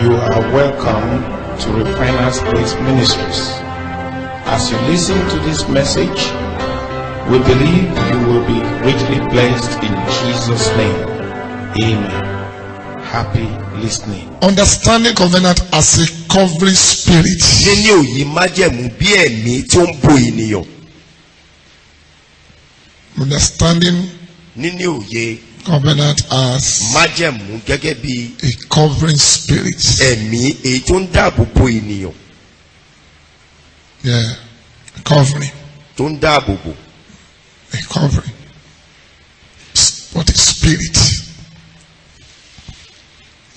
You are welcome to Refiner's Place Ministries. As you listen to this message, we believe you will be richly blessed in Jesus' name. Amen. Happy listening. Understanding covenant as a covering spirit. Níní òye májẹ̀mú bí ẹ̀mí tí ó ń bo ènìyàn. Understanding Níní òye covenant as májẹ̀mú gẹ́gẹ́ bí a covering spirit. ẹ̀mí èyí tó ń dáàbò bo ènìyàn. Yeah, a covering. Tó ń dáàbò bò. A covering. What is spirit?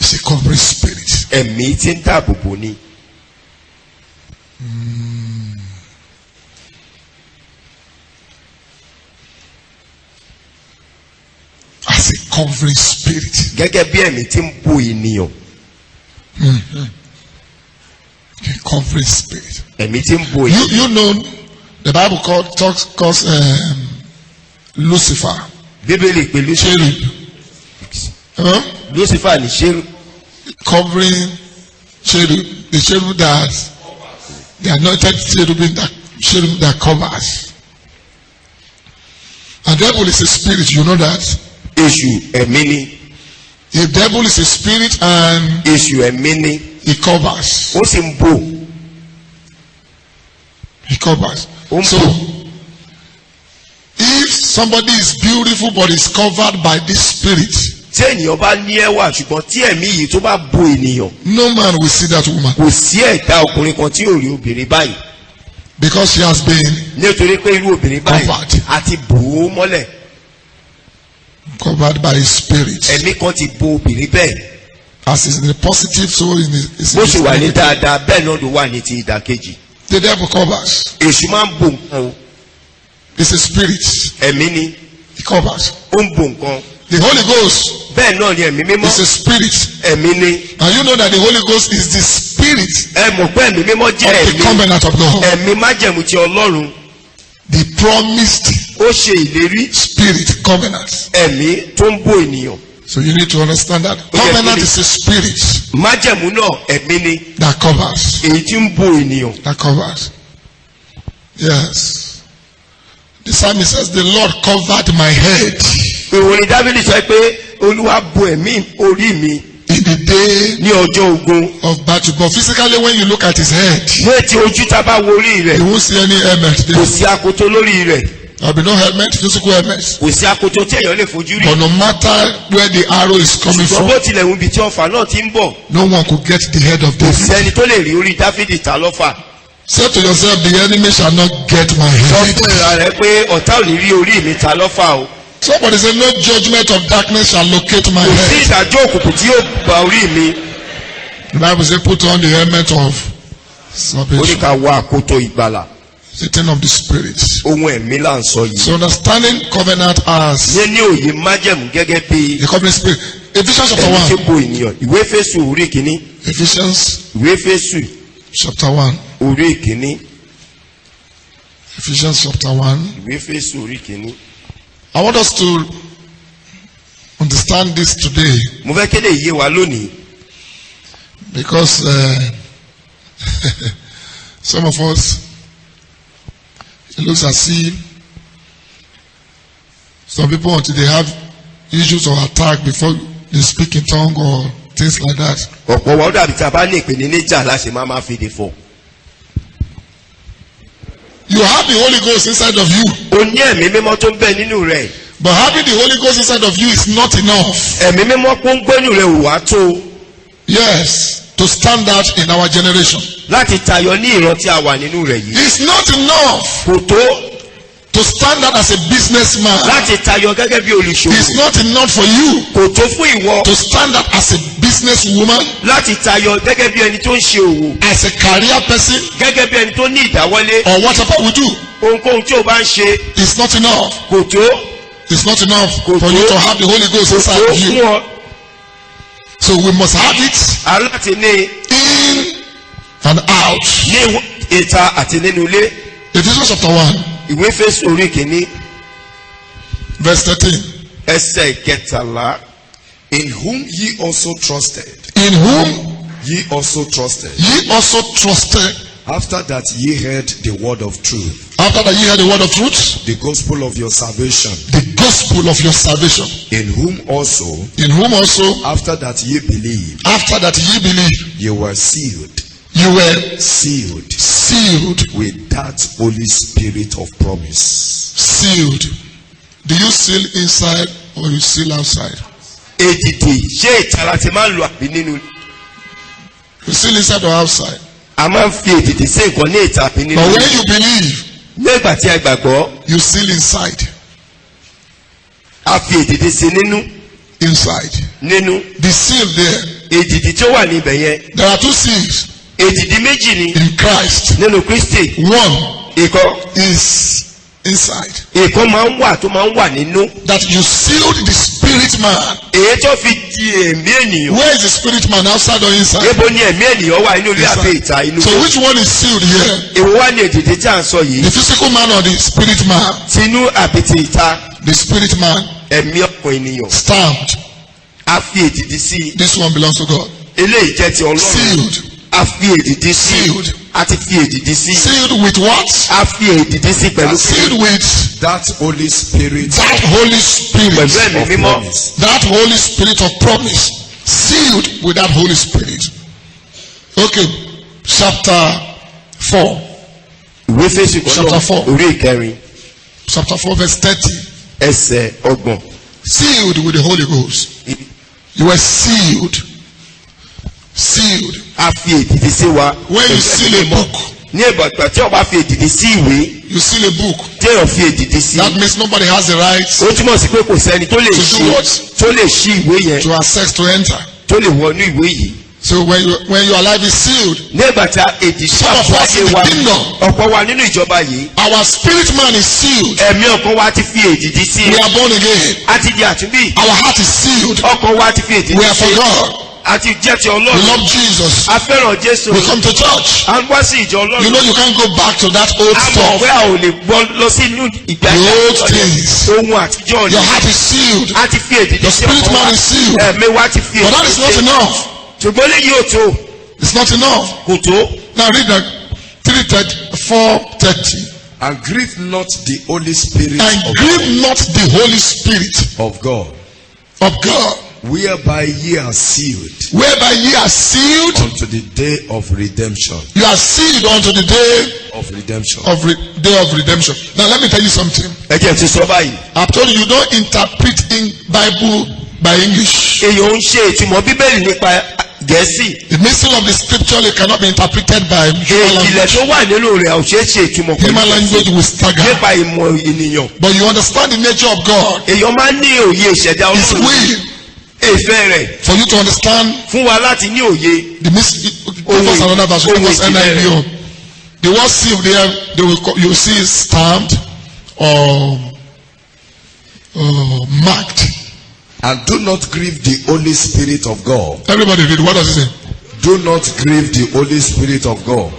It's a covering spirit. Ẹ̀mí tí ń dáàbò bò ni. As a covering spirit. Gẹ́gẹ́ bí ẹ̀mí tí ń bo ènìyàn. A covering spirit. Ẹ̀mí tí ń bo ènìyàn. You know, the Bible calls Lucifer. Bíbélì pè Cherub. Lucifer ní ṣerú. Covering cherub. The cherub that the anointed cherub that covers. And devil is a spirit, you know that. Èṣù ẹ̀mí ni. If devil is a spirit and Èṣù ẹ̀mí ni. he covers. Ó sì ń bò. He covers. Ó ń So, bò. if somebody is beautiful but is covered by this spirit, Tí ènìyàn bá ní ẹwà ṣùgbọ́n tí ẹ̀mí yìí tó bá bo ènìyàn. no man will see that woman Kò sí ẹ̀dá ọkùnrin kan tí yóò rí obìnrin báyìí. because she has been Nítorí pé irú obìnrin báyìí Covered. àti bò ó mọ́lẹ̀. covered by his spirit. Ẹ̀mí kan ti bo obìnrin bẹ́ẹ̀. As is in the positive, so in the, is in Bó the ṣe wà ní negative. dáadáa bẹ́ẹ̀ náà ló wà ní ti ìdàkejì. The devil covers. Èṣù máa ń bo nǹkan o. It's a spirit. Ẹ̀mí ni. He covers. Ó ń bo nǹkan. The Holy Ghost Bẹ́ẹ̀ náà ni ẹ̀mí mímọ́. is a spirit. Ẹ̀mí ni. And you know that the Holy Ghost is the spirit Ẹ mọ̀ pé ẹ̀mí mímọ́ jẹ́ of the ẹ̀mí. covenant of God. Ẹ̀mí májẹ̀mú ti Ọlọ́run. The promised Ó ṣe ìlérí. spirit covenant. Ẹ̀mí tó ń bo ènìyàn. So you need to understand that. Covenant is a spirit Májẹ̀mú náà ẹ̀mí ni. that covers. Èyí tí ń bo ènìyàn. That covers. Yes. The psalmist says, the Lord covered my head Ìwòrán Dáfídì sọ pé Olúwa bo ẹ̀mí orí mi in the day ní ọjọ́ ogun. of battle. But physically, when you look at his head, Ní etí ojú tá a bá wo orí rẹ̀, you won't see any helmet kò there. sí akoto lórí rẹ̀. There'll be no helmet, physical helmet. Kò sí akoto tí èèyàn lè fojú rí. But no matter where the arrow is coming Ṣùgbọ́n from, bó tilẹ̀ wù bí tí ọfà náà ti ń bọ̀, no one could get the head of kò sí David. ẹni tó lè rí orí Dáfídì ta lọ́fà. Say to yourself, the enemy shall not get my Sọ head. fún ìra rẹ̀ pé ọ̀tá ò ní rí orí mi ta lọ́fà o. Somebody say, no judgment of darkness shall locate my Kò sí head. ìdájọ́ òkùnkùn tí yóò gba orí mi. The Bible says, put on the helmet of Ó ní salvation, ká wọ àkótó ìgbàlà. the thing of the spirit. Ohun ẹ̀mí là ń sọ yìí. So understanding covenant as Ní ní òye májẹ̀mú gẹ́gẹ́ bí the covenant spirit. Ephesians chapter ẹ̀mí tí 1. bo ènìyàn. Ìwé Éfésù orí kìíní. Ephesians Ìwé Éfésù chapter 1. orí kìíní. Ephesians chapter 1. Ìwé Éfésù orí kìíní. I want us to understand this today Mo fẹ́ kéde yé wa lónìí. because some of us, it looks as if some people, until they have issues or attack before they speak in tongue or things like that. Ọ̀pọ̀ wa ó dàbí tí a bá ní ìpèníjà láṣẹ máa fèdè fọ̀. You have the Holy Ghost inside of you, O ní ẹ̀mí mímọ́ tó ń bẹ nínú rẹ̀. but having the Holy Ghost inside of you is not enough. Ẹ̀mí mímọ́ kó ń gbénú rẹ̀ ò wá tó Yes, to stand out in our generation. láti tayọ ní ìran tí a wà nínú rẹ̀ yìí. It's not enough Kò tó to stand out as a businessman. láti tayọ gẹ́gẹ́ bí It's olùṣòwò. not enough for you Kò tó fún ìwọ to stand out as a businesswoman, láti tayọ gẹ́gẹ́ bí ẹni tó ń ṣe òwò. as a career person, Gẹ́gẹ́ bí ẹni tó ní ìdáwọ́lé. or whatever we do. Ohunkóhun tí o bá ń ṣe It's not enough. kò tó. It's not enough Kò for you tó. to have the Holy Ghost Kò inside tó of fún you. ọ. So we must have it Aláti ní in and out. ní ìta àti nínú ilé. Ephesians chapter 1, Ìwé Éfésù orí kìíní verse 13. ẹsẹ̀ ìkẹtàlá. in whom ye also trusted, In whom Ye also trusted, Ye also trusted, after that ye heard the word of truth, after that ye heard the word of truth, the gospel of your salvation, the gospel of your salvation, in whom also, after that ye believed, that ye believe, ye were sealed you were sealed with that Holy Spirit of promise. Sealed. Do you seal inside or you seal outside? Èdìdì ṣé ìtara ti máa ń lo àbí nínú? You seal inside or outside? A máa ń fi èdìdì sí nǹkan ní ìta àbí nínú. But when you believe, nígbà tí a gbàgbọ́, you seal inside. A fi èdìdì sí nínú. Inside. Nínú. The seal there. Èdìdì tí ó wà níbẹ̀ yẹn. There are two seals. Èdìdì méjì ni. In Christ. Nínú Kristi. One. Ìkan. Is inside. Ìkan máa ń wà tó máa ń wà nínú. That you sealed the spirit man. Èyí tó fi di ẹ̀mí ènìyàn. Where is the spirit man, outside or inside? Ebo ni ẹ̀mí ènìyàn wà inú ilé àbí ìta inú. So which one is sealed here? Èwo wá ní èdìdì tí à ń sọ yìí? The physical man or the spirit man? Tinú àbí ti ìta. The spirit man. Ẹ̀mí ọkàn ènìyàn. Stamped. A fi èdìdì sí. This one belongs to God. Eléyìí jẹ́ ti Ọlọ́run. Sealed. A fi èdìdì sí. Sealed. A ti fi èdìdì sí. Sealed with what? A fi èdìdì sí pẹ̀lú. Sealed with that Holy Spirit. That Holy Spirit. Pẹ̀lú ẹ̀mí mímọ́. That Holy Spirit of promise. Sealed with that Holy Spirit. Okay. Chapter 4. Ìwé Éfésù Chapter 4. Orí ìkẹrin. Chapter 4 verse 30. Ẹsẹ̀ ọgbọ̀n. Sealed with the Holy Ghost. You were sealed. Sealed. A fi èdìdì sí wa. When you seal a book. Ní ìgbà tí o bá fi èdìdì sí ìwé. You seal a book. Téèyàn fi èdìdì sí. That means nobody has the right. Ó túmọ̀ sí pé kò sẹ́ni tó lè ṣí ìwé yẹn. To access, to enter. Tó lè wọnú ìwé yìí. So when your life is sealed. Ní ìgbà tí èdìdì some of us in the kingdom. Ọ̀pọ̀ wa nínú ìjọba yìí. Our spirit man is sealed. Ẹ̀mí ọkàn wa ti fi èdìdì sí. We are born again. A ti di àtúnbí. Our heart is sealed. Ọkàn wa ti fi èdìdì sí. We are for God. Àti jẹ́ ti Ọlọ́run. We love Jesus. A fẹ́ràn Jésù. We come to church. A ń wá sí ìjọ Ọlọ́run. You know you can't go back to that old stuff. Àmọ́ ọ̀wẹ́ a ò lè gbọ́ lọ sí inú ìgbà The old things. Ohun àtijọ́ ni. Your heart is sealed. A ti fi èdìdì sí ọkàn wa. Your spirit man is sealed. Ẹ̀mí wa ti fi èdìdì sí. But that is not enough. Ṣùgbọ́n léyìí ò tó. It's not enough. Kò tó. Now read that 4:30. And grieve not the Holy Spirit And of grieve God. not the Holy Spirit Of God. Of God. Whereby ye are sealed. Whereby ye are sealed. Unto the day of redemption. You are sealed unto the day of redemption. Day of redemption. Now let me tell you something. Ẹ jẹ́ ti sọ báyìí. I've told you don't interpret in Bible by English. Èèyàn ń ṣe ìtumọ̀ Bíbélì nípa Gẹ̀ẹ́sì. The mystery of the scripture cannot be interpreted by human language. Ìjìnlẹ̀ tó wà nínú rẹ̀ ò ṣeé ṣe ìtumọ̀ pẹ̀lú. Human language will stagger. Nípa ìmọ̀ ènìyàn. But you understand the nature of God. Èèyàn máa ń ní òye ìṣẹ̀dá His Ọlọ́run. will. Ìfẹ́ rẹ̀. For you to understand. Fún wa láti ní òye. The mystery. Give us another verse. Give us NIV. The word sealed there, you see is stamped or marked. And do not grieve the Holy Spirit of God. Everybody read. What does it say? Do not grieve the Holy Spirit of God.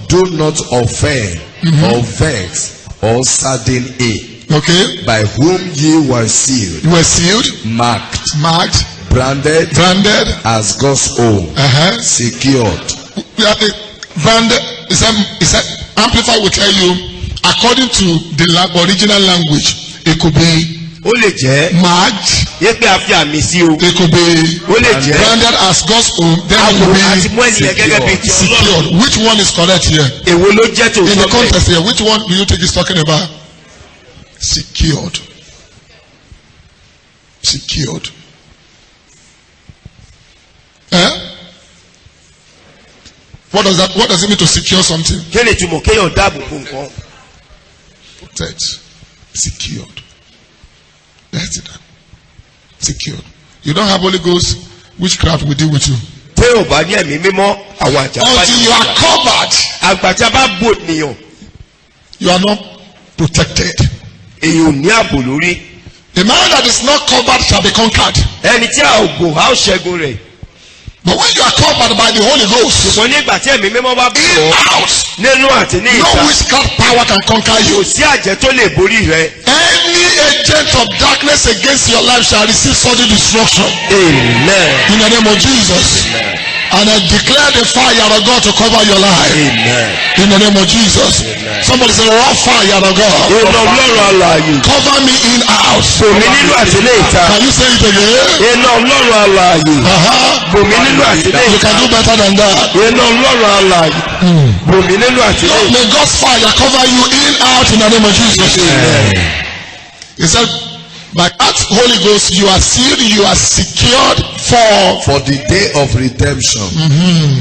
Do not offend or vex or sadden it. Okay. By whom ye were sealed. You were sealed. Marked. Branded. As God's own. Secured. Branded. Is that Amplify will tell you according to the original language. It could be. Ó lè jẹ́. Marked. Yé pé a fi àmì sí o. It could be. Ó lè jẹ́. Branded as God's own. Then it could be. Àti mú ènìyàn gẹ́gẹ́ bí ti Ọlọ́run. Secured. Which one is correct here? Èwo ló jẹ́ tòótọ́ bẹ́ẹ̀? In the context here, which one do you think he's talking about? Secured. Secured. What does it mean to secure something? Kí ni ìtumọ̀ kéèyàn dáàbò bo nǹkan? Protect. Secured. That's it. Secured. You don't have Holy Ghost, witchcraft will deal with you. Tí o bá ní ẹ̀mí mímọ́, àwọn àjàmbá. Until you are covered. Àgbàjá bá bò nìyàn. You are not protected. Èyàn ò ní ààbò lórí. The man that is not covered shall be conquered. Ẹni tí a ò bò, a ó ṣẹ́gun rẹ̀. But when you are covered by the Holy Ghost. Ṣùgbọ́n nígbà tí ẹ̀mí mímọ́ bá bò ọ́. In out. Nínú àti ní ìta. No witchcraft power can conquer you. Kò sí àjẹ́ tó lè borí rẹ. Any agent of darkness against your life shall receive sudden destruction. Amen. In the name of Jesus. Amen. And I declare the fire of God to cover your life. Amen. In the name of Jesus. Amen. Somebody say, raw fire of God. Iná Ọlọ́run alààyè. Cover me in out. Bòmí nínú àtìlé ìta. Can you say it again? Iná Ọlọ́run alààyè. Bòmí nínú àtìlé You ìta. can do better than that. Iná Ọlọ́run alààyè. Bòmí nínú àtìlé ìta. May God's fire cover you in out in the name of Jesus. Amen. He said, by that Holy Ghost, you are sealed, you are secured for the day of redemption,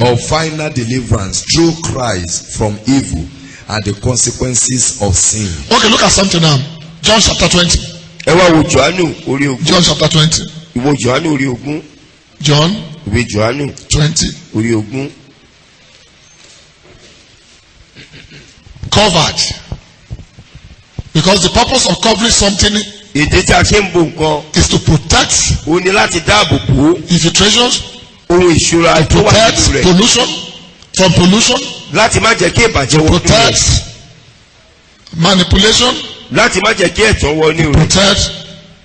of final deliverance through Christ from evil and the consequences of sin. Okay, look at something now. John chapter 20. Ẹ wá wo Jòhánù orí ogún. John chapter 20. Ìwé Jòhánù orí ogún. John Ìwé Jòhánù 20. orí ogún. Covered. Because the purpose of covering something Ìdí tí a ṣe ń bo nǹkan. is to protect O ní láti dáàbò bò infiltrations, ohun ìṣúra tó wà protect nínú rẹ̀. pollution, from pollution, Láti má jẹ́ kí ìbàjẹ́ wọ nínú rẹ̀. protect manipulation, Láti má jẹ́ kí ẹ̀tàn wọ nínú rẹ̀. protect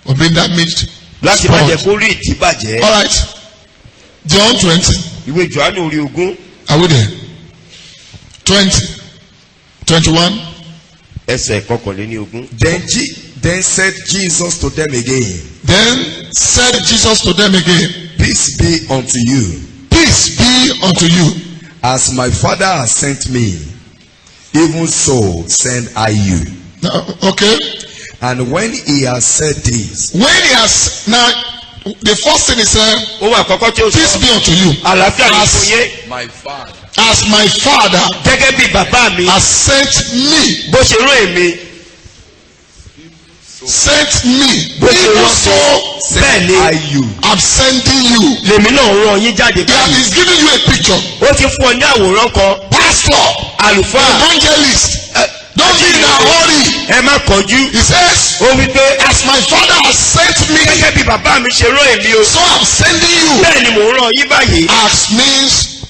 or being damaged. Láti má jẹ́ spoiled. kó rí ìdíbàjẹ́. All right. John 20. Ìwé Jòhánù orí ogún. Are we there? 20. 21. Ẹsẹ̀ kọkànléní ogún. Then said Jesus to them again, Then said Jesus to them again, Peace be unto you. peace be unto you. As my Father has sent me, even so send I you. Now, okay. And when he has said this, When he has, now, the first thing he said, Ohun àkọ́kọ́ tí ó peace sọ. be unto you. Àlàáfíà ní As- fún yín. my Father, As my Father Gẹ́gẹ́ bí bàbá mi. has sent me, Bó ṣe rán èmi. sent me, Bó ṣe even rán so, bẹ́ẹ̀ ni I you. I'm sending you. lèmi náà rán yín jáde He báyìí. is giving you a picture. Ó ti fún ọ ní àwòrán kan. Pastor, Àlùfáà. evangelist, don't be in a hurry. Ẹ má kọjú. He says, Ó wí pé as my Father has sent me, gẹ́gẹ́ bí bàbá mi ṣe rán èmi o. so I'm sending you. Bẹ́ẹ̀ ni mò ń rán yín báyìí. As means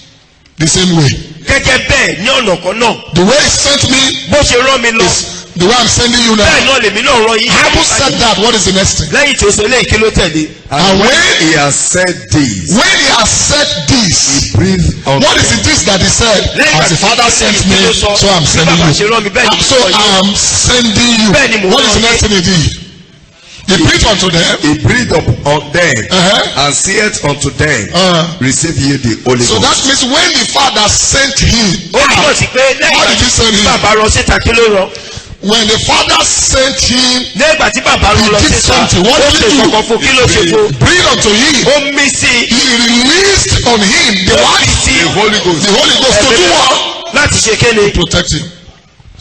the same way. Gẹ́gẹ́ bẹ́ẹ̀ ní ọ̀nà kan náà. The way he sent me Bó ṣe rán mi lọ. is the way I'm sending you Bẹ́ẹ̀ now. náà lèmi náà rán yín. Bible said that. What is the next thing? Lẹ́yìn tí o sọ eléyìí kí ló tẹ̀lé. And when he has said this, when he has said this, breathe on what is it this that he said? As the Father sent me, so I'm sending you. So I'm sending you. What is the next thing he did? He preached unto them. he breathed on them Uh-huh. and saith unto them, Uh, receive ye the Holy so Ghost. that means when the Father sent him, Ó túbọ̀ sí pé how did he send tí him? bàbá rán síta kí ló rán. When the Father sent him, Nígbà tí bàbá rán lọ he did síta. something. What Ó did ṣe he do? kankan fún kí ló ṣe fún. Breathe unto him. Ó mí sí i. He released on him the Ó what? mí sí The Holy Ghost. The Holy Ghost to do what? láti ṣe kéde. Protect him.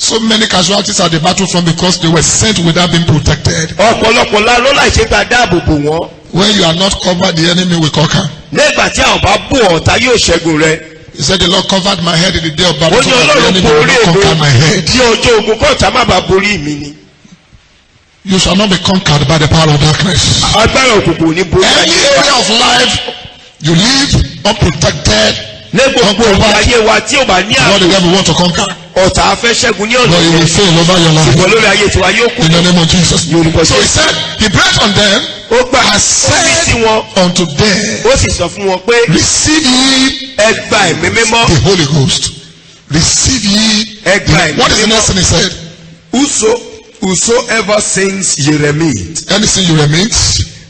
So many casualties at the battlefront because they were sent without being protected. Ọ̀pọ̀lọpọ̀ láró láì ṣe gba dáàbò bò wọ́n. When you are not covered, the enemy will conquer. Nígbà tí àwọn bá bò ọ̀tá yóò ṣẹ́gun rẹ. He said, the Lord covered my head in the day of Ó battle, ní so that the Ọlọ́run enemy will borí not conquer my èmi. head. Di ọjọ́ ogun kọ́ọ̀tà má bàa borí mi ni. You shall not be conquered by the power of darkness. Agbára òkùnkùn ò ní borí Any ayé wa. area of life you live unprotected, Ní gbogbo ọ̀gbìn ayé wa tí ò bá ní what the ààbò, devil want to conquer, ọ̀tá afẹ́ ṣẹ́gun ní but ọ̀nà he will yẹn. fail over your life. Ṣùgbọ́n lórí ayé tiwa yóò kú. In the name of Jesus. Yorùbá So he said, he breathed on them Ó gbà and ó mí sí said wọn. unto them, Ó sì sọ fún wọn pé receive ye ẹ gba ẹ̀mí mímọ́. the Holy Ghost. Receive ye. Ẹ gba ẹ̀mí What is the mímọ́. next thing he said? Whosoever sins ye remit, Anything you remit,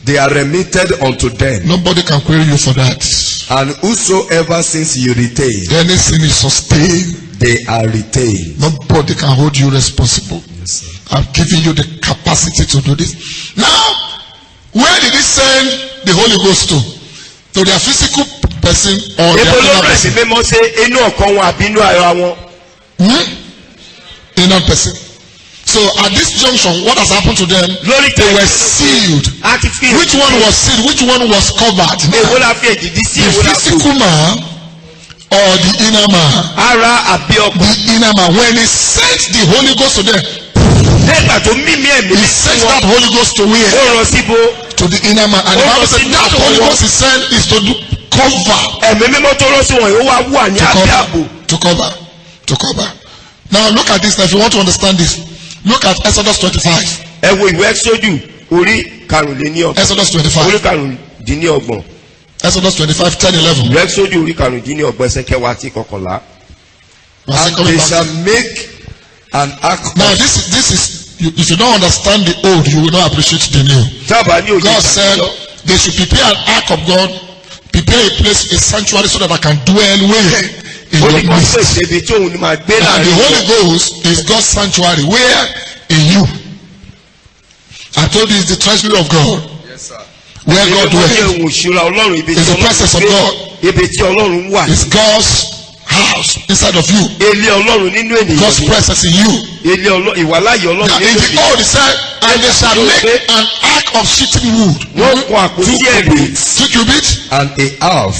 they are remitted unto them. nobody can query you for that. And whosoever sins ye retain, Anything is sustained, they are retained. nobody can hold you responsible. Yes, sir. I've given you the capacity to do this. Now, where did he send the Holy Ghost to? To their physical person or their Ebo ló inner bẹ̀rẹ̀ sí person? mímọ́ ṣe inú ọkàn wọn àbí inú ara wọn. Inner person. So at this junction, what has happened to them? Lórí They were tẹ̀lé. sealed. A ti fi Which one was sealed? Which one was covered? èwo la fi èdìdí sí The èwo la fi physical man or the inner man? ara àbí ọkàn. The inner man. When he sent the Holy Ghost to them, Nígbà tó mímí ẹ̀mí he sí sent wọn, that Holy Ghost to where? ó rán síbo. To the inner man. And the Bible said that Holy Ghost he sent is to do cover. Ẹ̀mí mímọ́ tó rán sí wọn yóò wá wà ní To abẹ́ ààbò. cover. To cover. To cover. Now look at this. Now if you want to understand this, look at Exodus 25. Ẹ wo ìwé Ẹ́kísódù orí karùnléníọgbọ̀n. Exodus Orí 25. karùndínlọ́gbọ̀n. Exodus 25:10-11. Rẹ́ksódì orí karùndínlọ́gbọ̀n ẹsẹ̀ kẹwàá àti kọkànlá. And they shall make an ark. Now this is if you don't understand the old, you will not appreciate the new. Tábà ní òye God said they should prepare an ark of God, prepare a place, a sanctuary, so that I can dwell where in your midst. And the Holy Ghost is God's sanctuary. Where in you? I told you it's the treasury of God. Yes, sir. Where God dwells. It's the presence of God. It's God's house inside of you. God's presence in you. Now in the old it said, and they shall make an ark of shittim wood. 2 cubits. And a half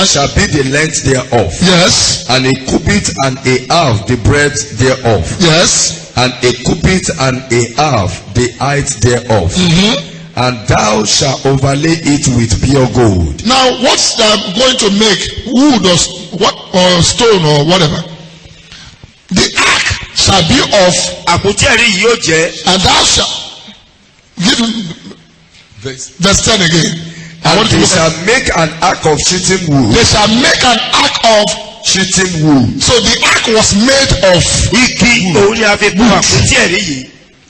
shall be the length thereof. Yes. And a cubit and a half the breadth thereof. Yes. And a cubit and a half the height thereof. And thou shalt overlay it with pure gold. Now, what's going to make wood or stone or whatever? The ark shall be of, and thou shalt give verse 10 again. And they shall make an ark of shittim wood. They shall make an ark of shittim wood. So the ark was made of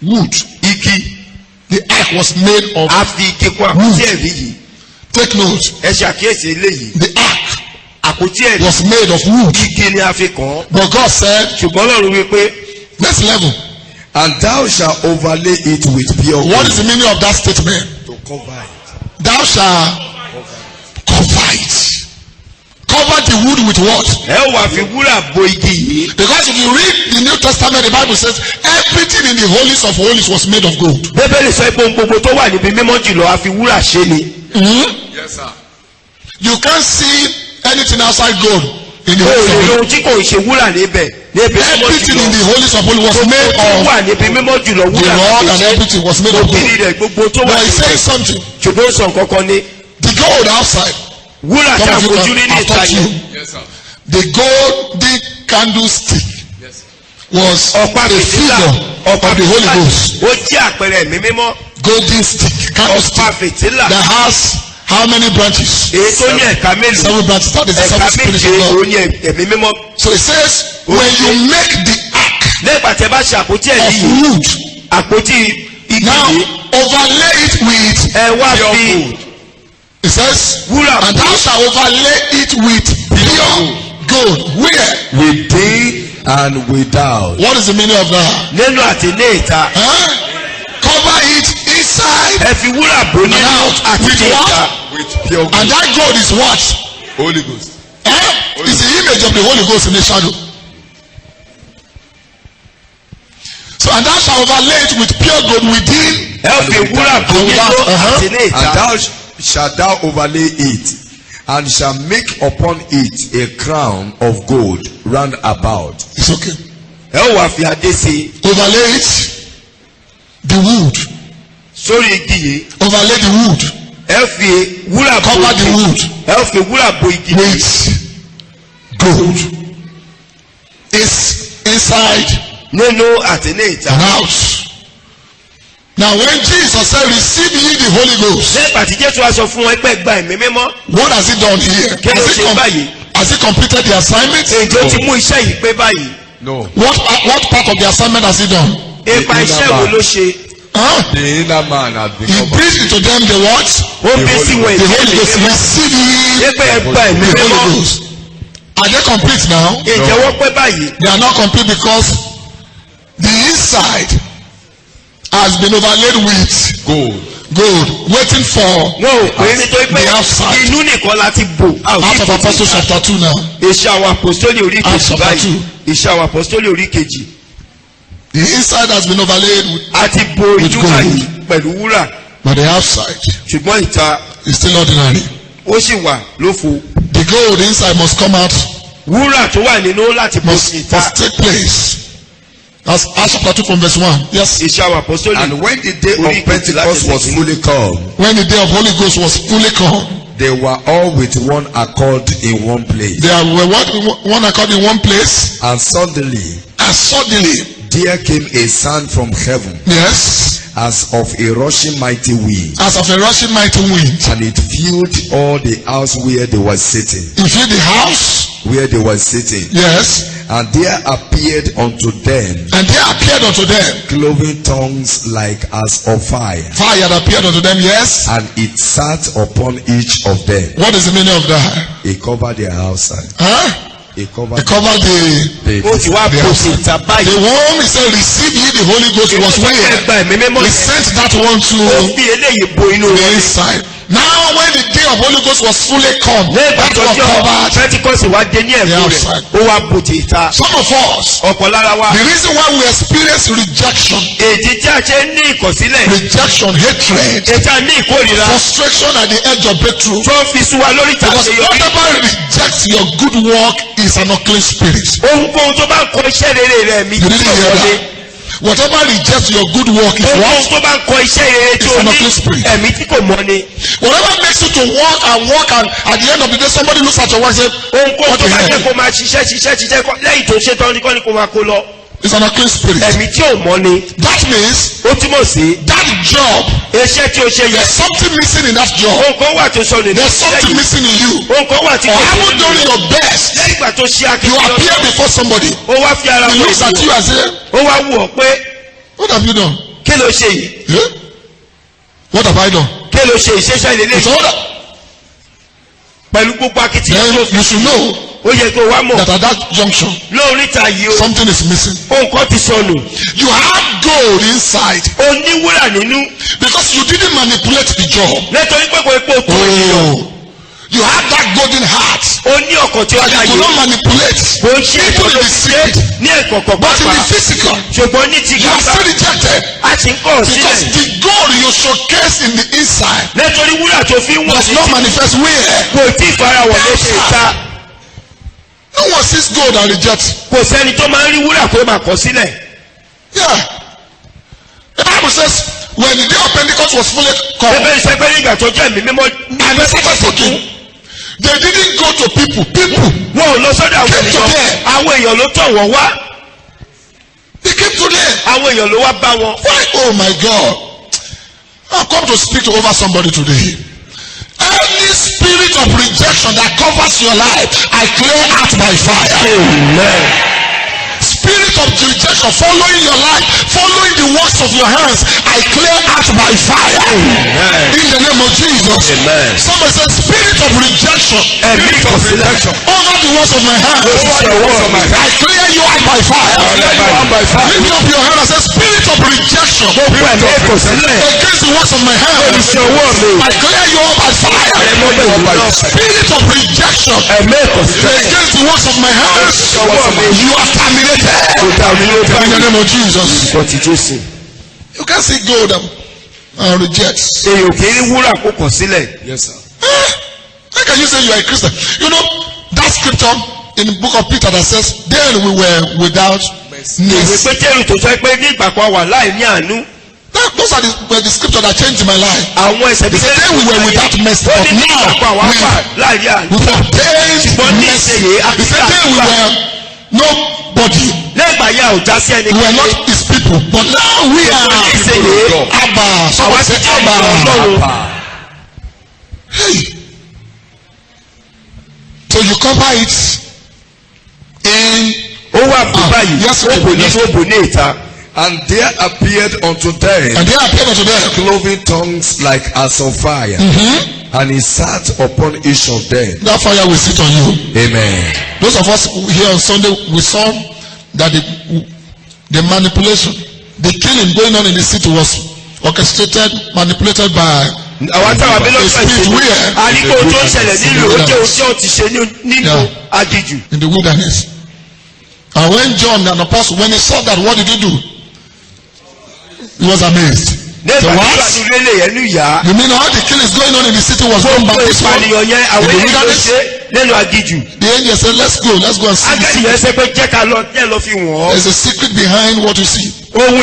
wood. The ark was made of wood. Take note. The ark was made of wood. But God said, next level. And thou shalt overlay it with pure gold. What is the meaning of that statement? To cover it. Thou shalt cover it. Cover the wood with what? Because if you read the New Testament, the Bible says everything in the holies of holies was made of gold. Yes, sir. You can't see anything outside gold in the holies of holies. Everything in the holies of holies was made of the rod, and everything was made of gold. But he says something. The gold outside. Yes, sir. The golden candlestick was a figure of the Holy Ghost. Golden stick, candlestick that has how many branches? 7 branches. That is the seven spirits of God. So it says, when you make the ark of wood, now overlay it with pure gold. It says, and thou shalt overlay it with pure gold. Where? Within and without. What is the meaning of that? Cover it inside and out. With what? With pure gold. And that gold is what? Holy Ghost. It's the image of the Holy Ghost in the shadow. So, and thou shalt overlay it with pure gold within and without. And thou shalt thou overlay it, and shall make upon it a crown of gold round about. It's okay. Overlay it, the wood. Overlay the wood. Cover the wood with gold. It's inside and out. Now when Jesus said, receive ye the Holy Ghost, what has he done here? Has he completed the assignment? No. What part of the assignment has he done? The inner man has been He breathed into them the what? The Holy Ghost. Receive ye the Holy Ghost. Are they complete now? No. They are not complete because the inside has been overlaid with gold, waiting for the outside. Acts of Apostles chapter 2 now. Acts chapter 2. The inside has been overlaid with gold, but the outside is still ordinary. The gold inside must come out, must take place. That's Acts chapter 2 from verse 1. Yes. And when the day of Pentecost was fully come, when the day of Holy Ghost was fully come, they were all with one accord in one place. They were one accord in one place. And suddenly there came a sound from heaven. Yes. as of a rushing mighty wind. As of a rushing mighty wind. And it filled all the house where they were sitting. It filled the house. Where they were sitting. Yes. And there appeared unto them. And there appeared unto them. Cloven tongues like as of fire. Fire that appeared unto them, yes. And it sat upon each of them. What is the meaning of that? It covered their outside. Huh? It covered the the one he said, receive ye the Holy Ghost was where? We sent that one to the inside. Now when the day of Holy Ghost was fully come, that was covered the outside. Some of us, the reason why we experience rejection, hatred, frustration at the edge of breakthrough, because whatever rejects your good work is an unclean spirit. You didn't hear that? Whatever rejects your good work is what? It's an unclean spirit. Whatever makes you to walk and at the end of the day somebody looks at your wife and says, what the hell? It's an unclean spirit. That means that job, there's something missing in that job. There's something missing in you. Or haven't done your best. You appear before somebody. He looks at you and says, what have you done? Yeah? What have I done? Then you should know that at that junction something is missing. You have gold inside because you didn't manipulate the job. You have that golden heart that you could not manipulate people in the secret, but in the physical you are still rejected because the gold you showcase in the inside does not manifest where? No one sees gold and rejects. Yeah. The Bible says when the day of Pentecost was fully come, and they started talking, they didn't go to people. People came to them. They came to them. Why? Oh my God. I've come to speak over somebody today. Any spirit of rejection that covers your life, I clear out by fire. Amen. Spirit of rejection following your life, following the works of your hands, I clear out by fire. Amen. In the name of Jesus. Amen. Somebody says, spirit of rejection over the works of my hands, I clear you out by fire. Lift up your hand and say, spirit of rejection against the works of my hands, I clear you out by fire. Spirit of rejection against the works of my hands, you are terminated. In the name of Jesus. You can't see gold and reject. Yes, sir. How can you say you are a Christian? You know that scripture in the book of Peter that says, then we were without needs. Those are the scriptures that changed my life. He said then we were without mercy, but now we obtained mercy. He said then we were nobody. We were not his people, but now we are Abba. Someone say Abba. Hey. So you cover it in yes. And there appeared unto them cloven tongues like as of fire. And he sat upon each of them. That fire will sit on you. Amen. Those of us here on Sunday, we saw that the manipulation, the killing going on in the city was orchestrated, manipulated by a spirit in the wilderness. And when John and the apostle, when he saw that, what did he do? He was amazed. So what? You mean all the killings going on in the city was done by this one? In the wilderness? The angel said, let's go and see the secret. There's a secret behind what you see. So he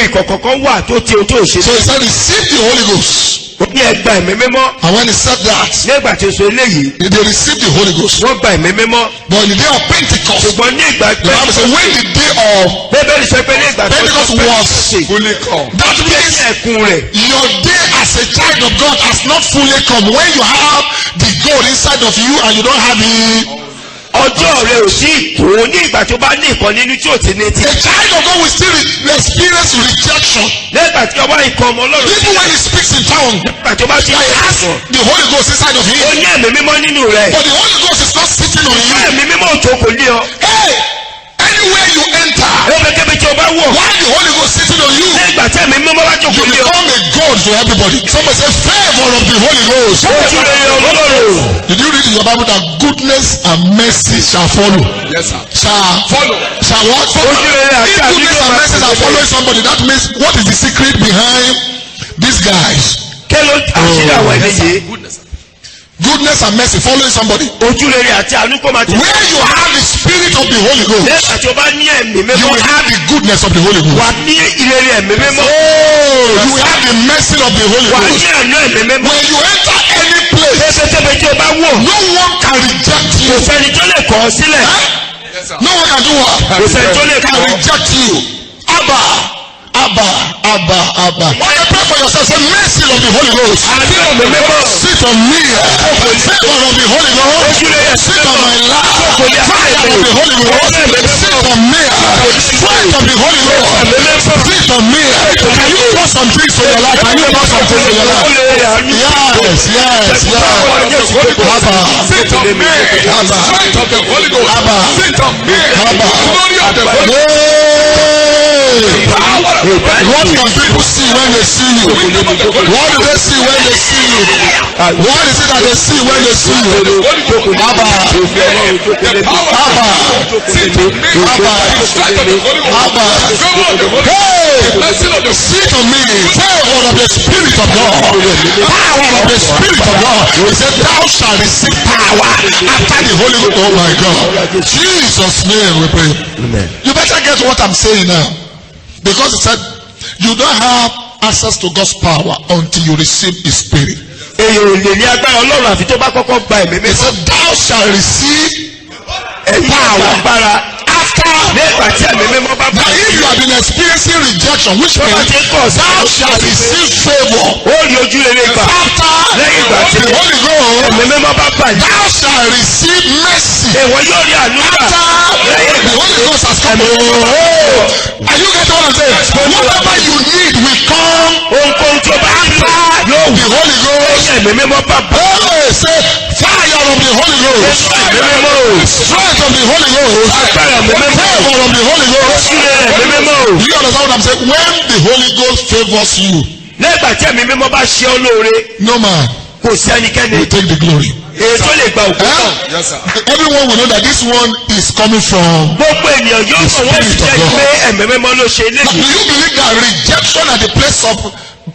said, receive the Holy Ghost. ó ní ẹgbà ẹ̀mí mímọ́. And when he said that, nígbà tí ó sọ eléyìí. they received the Holy Ghost. wọ́n gba ẹ̀mí mímọ́. But in the day of Pentecost, ṣùgbọ́n ní ìgbà the Bible says when the day of bẹ́ẹ̀ni sọ pé ní ìgbà Pentecost was fully come. That means ẹ̀kún rẹ̀. your day as a child of God has not fully come. When you have the God inside of you and you don't have it. ọjọ́ rẹ̀ ò sí tó ní ìgbà tó bá ní ìkan nínú tí ò ti ní ti. A child of God will still experience rejection. nígbà tí ọba ìkan ọmọ ọlọ́run. Even when he speaks in tongue, nígbà tó bá ti he has the Holy Ghost inside of him. ó ní ẹ̀mí mímọ́ nínú rẹ̀. But the Holy Ghost is not sitting on you. ẹ̀mí mímọ́ ò tó kò lé ọ. Hey, anywhere you enter, ẹ̀mí tí o bá wọ̀. while the Holy Ghost sitting on you, nígbà tí ẹ̀mí mímọ́ bá you jókòó lé ọ. become a God for everybody. Somebody say favor of the Holy Ghost. ojú rere ọlọ́run. Did you read in your Bible that goodness and mercy shall follow? Yes, sir. Shall follow. Shall what? ojú rere àti If goodness and mercy are àdúgbò. following somebody, that means what is the secret behind these guys? kí ló àṣírí àwọn eléyìí. Goodness and mercy following somebody. ojú rere àti àdúgbò máa ti. Where you have the spirit of the Holy Ghost, nígbà tí o bá ní ẹ̀mí you mímọ́. will have the goodness of the Holy Ghost. wà ní ìrere ẹ̀mí mímọ́. Oh, you will have the mercy of the Holy wà ní Ghost. àánú ẹ̀mí mímọ́. When you enter any place, tẹ́tẹ́tẹ́tẹ́ tí o bá wọ̀. no one can reject kò you. sẹ́ni tó lè kọ̀ ọ́ sílẹ̀. No one can do what? kò sẹ́ni tó lè Can kọ̀ ọ́. reject you. Abba, Abba, Abba, Abba. When you pray for yourself, say mercy of the Holy Ghost. àánú ẹ̀mí mímọ́. Sit on me. Favor of the Holy Ghost. Sit on my lap. Fire of the Holy Ghost. Sit on me. Strength of the Holy Ghost. Sit on me. Can you pour some things for your life? Can you pour some things for your life? Yes, yes, yes. Abba. Sit on me. Abba. Strength of the Holy Ghost. Abba. Sit on me. Abba. Glory of the Holy Ghost. Power of the Holy Ghost. What can people see when they see you? What do they see when they see you? What is it that they see when they see you? Abba. The power of Abba. sit on me. Abba. The strength of the Holy Ghost. Abba. The favor of the Holy Ghost. Hey! The blessing of the Sit on me. Favor of the Spirit of God. Power of the Spirit of God. He said, thou shalt receive power after the Holy Ghost. Oh my God. Jesus' name we pray. Amen. You better get what I'm saying now. Because he said, you don't have access to God's power until you receive His Spirit. èyí ò lè ní agbára ọlọ́run àfi tó bá kọ́kọ́ gba ẹ̀mí He mímọ́. said, thou shalt receive ẹ̀mí àwọn agbára. after. nígbà tí ẹ̀mí mímọ́ bá bá Now if you have been experiencing rejection, which tó bá means ti ń pọ̀ sí thou shalt receive favor ó rí ojú rere gbà. after lẹ́yìn ìgbà tí the Holy Ghost. ẹ̀mí mímọ́ bá bàjẹ́. Thou shalt receive mercy èèwọ̀ yóò rí àánú gbà. after the Holy Ghost has come. Are you getting what I'm saying? Whatever you need will come ohunkóhun tó bá ń bá yóò the wù. Holy Ghost. ẹ̀mí mímọ́ bá bá. Hey, say fire of the Holy Ghost. ẹ̀mí mímọ́ o. Strength of the Holy Ghost. agbára ẹ̀mí mímọ́ o. Favor of the Holy Ghost. ojú rere ẹ̀mí mímọ́ o. Do you understand what I'm saying? When the Holy Ghost favors you, nígbà tí ẹ̀mí mímọ́ bá ṣe ọ́ lóore no man kò sí ẹnikẹ́ni will take the glory. èyí tó lè gba òkú náà. Eh? Yes, sir. Everyone will know that this one is coming from. gbogbo ènìyàn yóò mọ̀ wọ́n sì jẹ́ pé ẹ̀mí mímọ́ ló ṣe Now, do eléyìí. you believe that rejection at the place of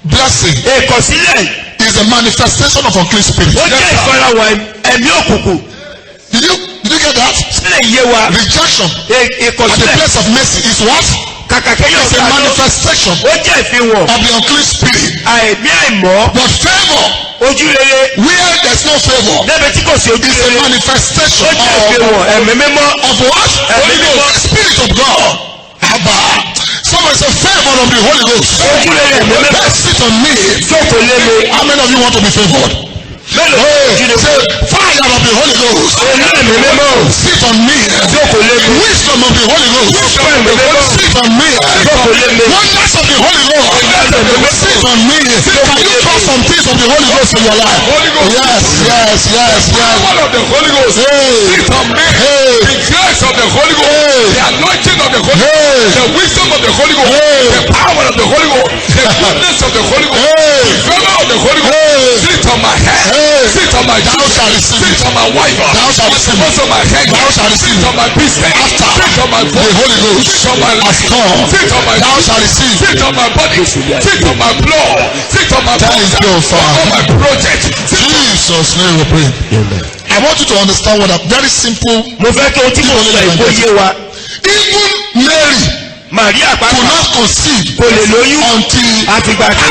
blessing ìkọ̀sílẹ̀ is a manifestation of unclean spirit? ó jẹ́ ìfarahàn ẹ̀mí òkùnkùn. Did you get that? sílẹ̀ yé wa Rejection at the ìkọ̀sílẹ̀ place of mercy is what? kàkà kéèyàn It's a gbà lọ manifestation ó jẹ́ ìfihàn of the unclean spirit. àìmí àìmọ́ But favor, ojú rere where there's no favor, níbi tí kò sí ojú is a rere manifestation ó jẹ́ ìfihàn ẹ̀mí mímọ́ of what? Holy Ghost, Spirit of God. Abba. Somebody say favor of the Holy Ghost. ojú rere ẹ̀mí mímọ́ Let's sit on me. jókòó lé mi. How many of you want to be favored? mélòó Hey, ojú rere say fire of the Holy Ghost. ẹ̀mí mímọ́ Sit on me. jókòó lé mi. Wisdom of the Holy Ghost. ẹ̀mí mímọ́ Sit on me. jókòó lé mi. Wonders of the Holy Ghost. Sit on me. Can you draw some things of the Holy Ghost in your life? Holy Ghost. Yes, yes, yes, The yes. power of the Holy Ghost. Hey. Sit on me. Hey. The grace of the Holy Ghost. Hey. The anointing of the Holy Hey. Ghost. The wisdom of the Holy Ghost. Hey. The power of the Holy Ghost. The goodness of the Holy Ghost. Hey. The favor of the Holy Ghost. Hey. Sit on my head. Hey. Sit on my Thou children. shalt receive Sit it. on my wife. Thou shalt receive it. Sit on my head. Thou shalt receive Sit it. on my business. After Sit on my the body. Holy Ghost Sit on my has life. come, Sit on my thou shalt receive. Sit on my body. Sit on my blood. Sit on my Thank body. you, Father. On my project. Jesus' name we pray. I want you to understand what a very simple. mo fẹ́ kí o tí mo sọ èkó yé wa. Even Mary, Maria could not conceive kò lè lóyún until àtìgbà tí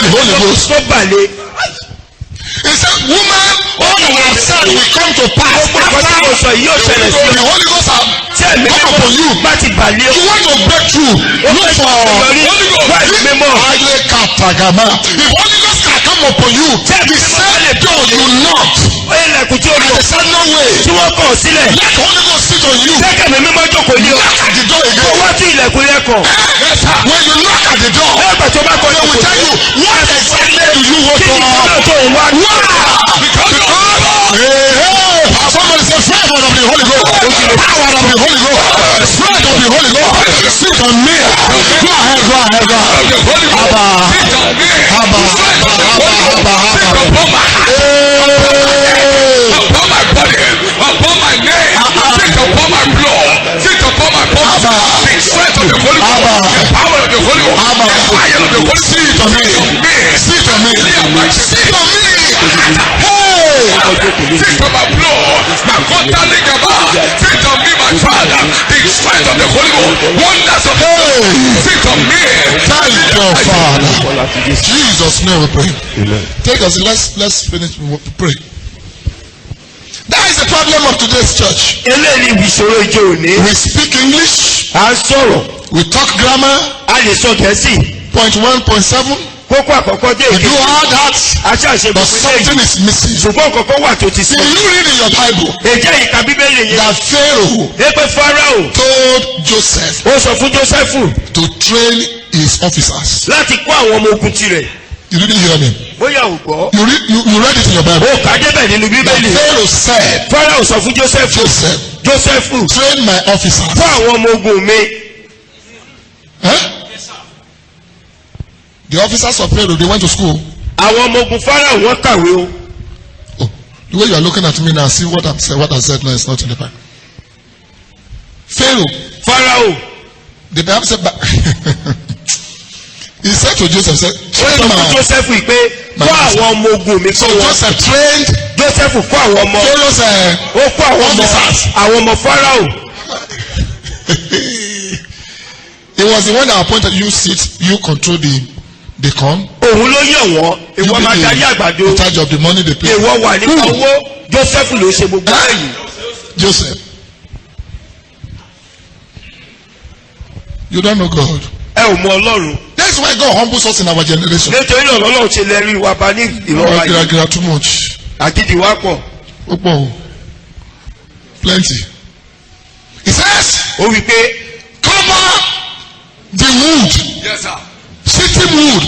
the Holy Ghost. tó balẹ̀. He said, woman, all that I have said will come to pass gbogbo ìkọ́sí mo sọ yìí yóò ṣẹlẹ̀ sí the Holy Ghost have tí ẹ̀mí come upon you. bá ti balẹ̀ You want to break through. Look for Holy Ghost. Highly katagama. If Holy Ghost can come upon you, the same door you knock. ilẹ̀kùn tí o lò The same no way. tí wọ́n kàn sílẹ̀ Let Holy Ghost sit on you. jẹ́ kẹ̀mí mímọ́ jókòó ní o Knock at the door kó again. wá tí ilẹ̀kùn yẹn kàn. When you knock at the door, ẹgbẹ́ tó bá kọ́ they will tell you what exactly do you want kí to ni ìgbà tó ń wá. Somebody say fire of the Holy Ghost. Power of the Holy Ghost. Spirit of the Holy Ghost. Sit on me. Go ahead, go ahead, go ahead. Abba. Abba. Upon my body, upon my name, sit upon my blood, sit upon my body, the strength of the Holy Ghost, the power of the Holy Ghost, the fire of the Holy Ghost. Sit on me. Sit on me. Sit on me. Hey. Sit on my blood, my contact gaba, sit on me, my Father, the strength of the Holy Ghost, wonders of the Holy Ghost, sit on me. Thank you, Father. Jesus' name we pray. Take us. Let's finish. Pray. That is the problem of today's church. eléyìí ni ìṣòro ìjọ òní. We speak English. à ń sọ̀rọ̀. We talk grammar. a lè sọ Gẹ̀ẹ́sì. Point 1.7. kókó àkọ́kọ́ dé We do èké. all that. aṣáṣe But gbogbo something eléyìí. is missing. ṣùgbọ́n kọ̀ọ̀kan wà tó ti sọ. Did you read in your Bible èjẹ́ ìka bíbélì yẹn. that Pharaoh èpè Fáráò told Joseph ó sọ fún Jósẹ́fù to train his officers? láti kó àwọn ọmọ ogun tirẹ̀. You didn't hear me. bóyá ò gbọ́. You read it in your Bible. ó kà á débẹ̀ nínú That bíbélì. Pharaoh said, Fáráò sọ fún Jósẹ́fù. Jósẹ́fù train my officers. fún àwọn ọmọ ogun mi. Huh? The officers of Pharaoh, they went to school. àwọn ọmọ ogun Fáráò wọ́n kàwé o. Oh, the way you are looking at me now, see what I'm saying. What I said now is not in the Bible. Pharaoh, Fáráò the Bible said, he said to Joseph, said, ó train sọ fún my. Jósẹ́fù pé kó àwọn ọmọ ogun mi So fún wọn. Joseph trained. Jósẹ́fù kó àwọn ọmọ. Pharaoh said, ó kó àwọn ọmọ Fáráò. he was the one that appointed you sit, you control the corn. òun ló yẹ̀ wọ́n. You ìwọ máa darí be àgbàdo. in charge of the money they pay. ìwọ wà nípa owó. Jósẹ́fù ló ṣe gbogbo èyí. Joseph, you don't know God. ẹ ò mọ Ọlọ́run. That's why God humbles us in our generation. nítorí náà Ọlọ́run ṣe lè rí wa bá ní ìrọ̀rùn ayé. Gira too much. àgídì wa pọ̀. Ó pọ̀ o. Plenty. He says, ó wí pé cover the wood, Yes, sir. sitting wood,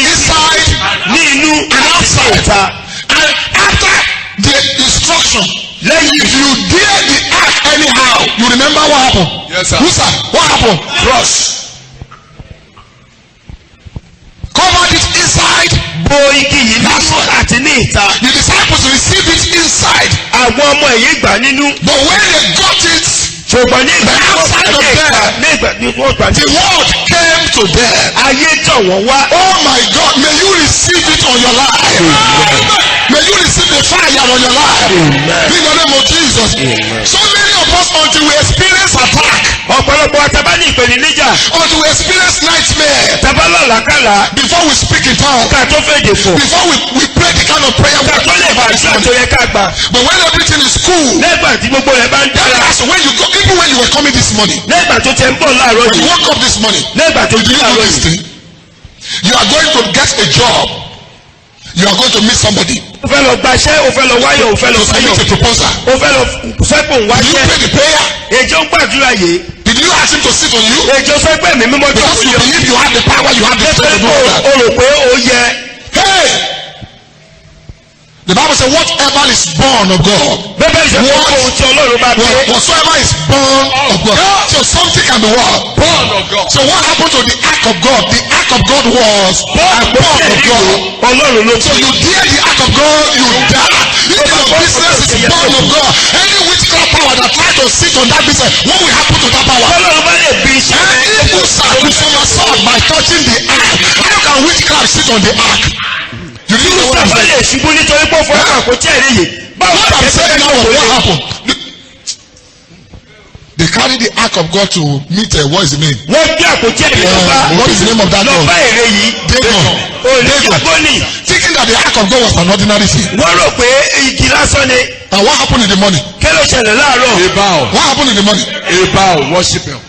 inside ní inú and outside. ìta. And after the instruction, lẹ́yìn if you dare the act anyhow, you remember what happened? Yes, sir. Who sir? What happened? cross. Covered it inside. bo igi yìí nínú àti ní ìta. The disciples received it inside. àwọn ọmọ ẹ̀yìn gbà nínú. But when they got it, ṣùgbọ́n ní ìgbà tí wọ́n outside gbà of ní ìgbà there, ní ìgbà tí wọ́n gbà ní the word came to them. ayé tọ̀ wọ́n wá. Oh my God, may you receive it on your life. May you receive the fire on your life. In the name of Jesus. So many of us, until we experience attack, ọ̀pọ̀lọpọ̀ àtàbá ní ìpèníjà. until we experience nightmare, tàbá làlákàlà. before we speak in tongues, ká tó fèdè fò. before we pray the kind of prayer we ká are tó lè talking bá about this àdúrà tó morning. yẹ ká gbà. But when everything is cool, lẹ́gbà tí gbogbo rẹ̀ bá ń dára. that's when you go, even when you were coming this morning, lẹ́gbà tó tẹ ń bọ̀ láàárọ̀ when you yìí. woke up this morning, lẹ́gbà tó you jí didn't do láàárọ̀ this yìí. thing. You are going to get a job. You are going to meet somebody. o fẹ́ lọ gbaṣẹ́ o fẹ́ lọ wáyọ̀ o fẹ́ lọ To submit a sáyọ̀. proposal. o fẹ́ lọ fẹ́pọ̀ ń Did you wáṣẹ́. pray the prayer? èjò ń gbàdúrà yìí. Did you ask him to sit on you? èjò sọ pé mi mímọ́ tó Because kù you yọ. believe you have the power, you have the strength to do all that. o rò pé o yẹ. Hey! The Bible says, whatever is born of God, bẹ́ẹ̀ ṣe kó ohun tí Ọlọ́run bá dé. whatsoever is born of God. So something can be what? Born of God. So what happened to the ark of God? The ark of God was born of God. Ọlọ́run ló So ti. you dare the act of God, you die. If your business is born of God, any witchcraft power that try to sit on that business, what will happen to that power? Ọlọ́run bá lè bí iṣẹ́. And if you sacrifice yourself by touching the ark, how can witchcraft sit on the ark? You didn't know what I'm Sábà saying? lè ṣubú nítorí pé ó fọ́ ẹ̀ka kò tí ẹ̀ rí yìí. báwo What I'm saying now was what happened. They carried the ark of God to meet what is the name? wọ́n gbé àpótí ẹ̀rí lọ́ba. What is the name of that God? lọ́ba èrè yìí. Dagon. Thinking that the ark of God was an ordinary thing. wọ́n rò pé igi lásán ni. And what happened in the morning? kí ló ṣẹlẹ̀ láàárọ̀? A bow. What happened in the morning? A bow. Worship him.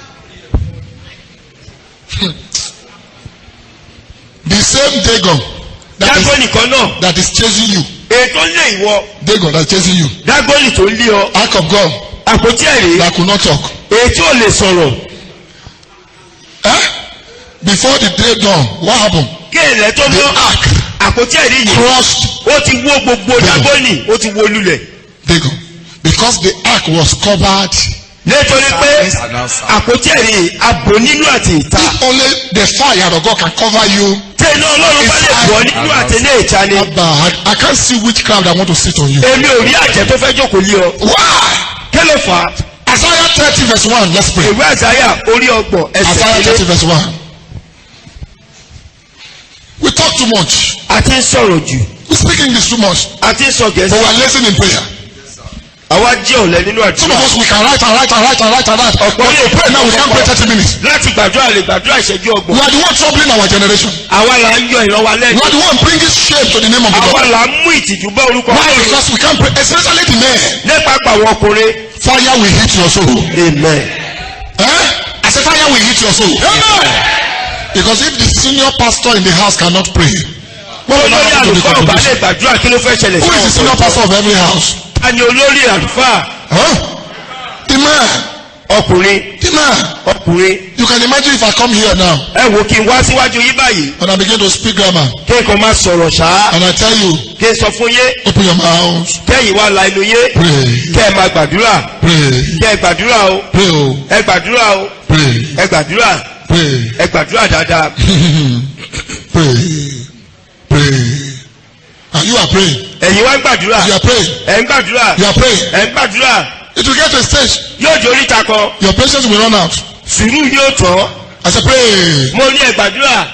The same Dagon Dágónì kan náà. that is chasing you. ètò ń lé ìwọ. Dagon that is chasing you. Dágónì tó ń lé ọ. Ark of God àpótí ẹ̀rí. that could not talk. ètò ò lè sọ̀rọ̀. Before the day dawn, what happened? kí ẹ̀lẹ́ tó The mọ́. ark àpótí ẹ̀rí yìí. crushed ó ti wó gbogbo Dágónì. ó ti wó lulẹ̀. Dagon because the ark was covered. nítorí pé àpótí ẹ̀rí abò nínú àti ìta. If only the fire of God can cover you. tẹ̀lé ọlọ́run bá lè bọ̀ nínú àti ní ìta ni. I can't see which crowd I want to sit on you. èmi ò rí àjẹ́ tó fẹ́ jókòó lé ọ. Why? kí ló fà á? Isaiah 30 verse 1. Let's pray. ìwé àsáyà orí ọgbọ̀n Isaiah 30 ẹsẹ̀ verse 1. We talk too much. a ti ń sọ̀rọ̀ jù. We speak English too much. a ti ń sọ But we gẹ̀ẹ́sì. are listening in prayer. àwa jẹ́ ọ̀lẹ nínú Some of àdúrà. us we can write. But to pray now we can't pray 30 minutes. láti gbàdúrà lè gbàdúrà ìṣẹ́jú We ọgbọ̀n. are the one troubling our generation. àwa là ń yọ ìran wa We lẹ́nu. are the one bringing shame to the name of the àwa Lord. là ń mú ìtìjú bá orúkọ Why? Ọlọ́run. Because we can't pray. Especially the men. nípa pàwọn ọkùnrin. Fire will hit your soul. amen. I said fire will hit your soul. Because if the senior pastor in the house cannot pray, what will olórí happen to the àlùfáà ò bá lè congregation? gbàdúrà kí ló fẹ́ ṣẹlẹ̀ Who is the senior pastor of every house? ta ni olórí àlùfáà? The man. ọkùnrin. The man. ọkùnrin. You can imagine if I come here now ẹ wò kí n wá síwájú yín báyìí. and I begin to speak grammar kí n kàn máa sọ̀rọ̀ ṣáá. and I tell you, kí n sọ fún yé. open your mouth, kẹ́yìn wá la inú yé. pray, kẹ́ ẹ máa gbàdúrà. pray, kẹ́ ẹ gbàdúrà o. pray, oh, ẹ gbàdúrà o. pray, ẹ gbàdúrà. pray, ẹ gbàdúrà dáadáa. pray, pray. And you are praying. ẹ̀yin wá ń gbàdúrà. You are praying. ẹ̀ ń gbàdúrà. You are praying. ẹ̀ ń gbàdúrà. It will get to a stage. yóò di oríta kan. Your patience will run out. sùúrù yóò tán. I said, pray. mo ní ẹ gbàdúrà.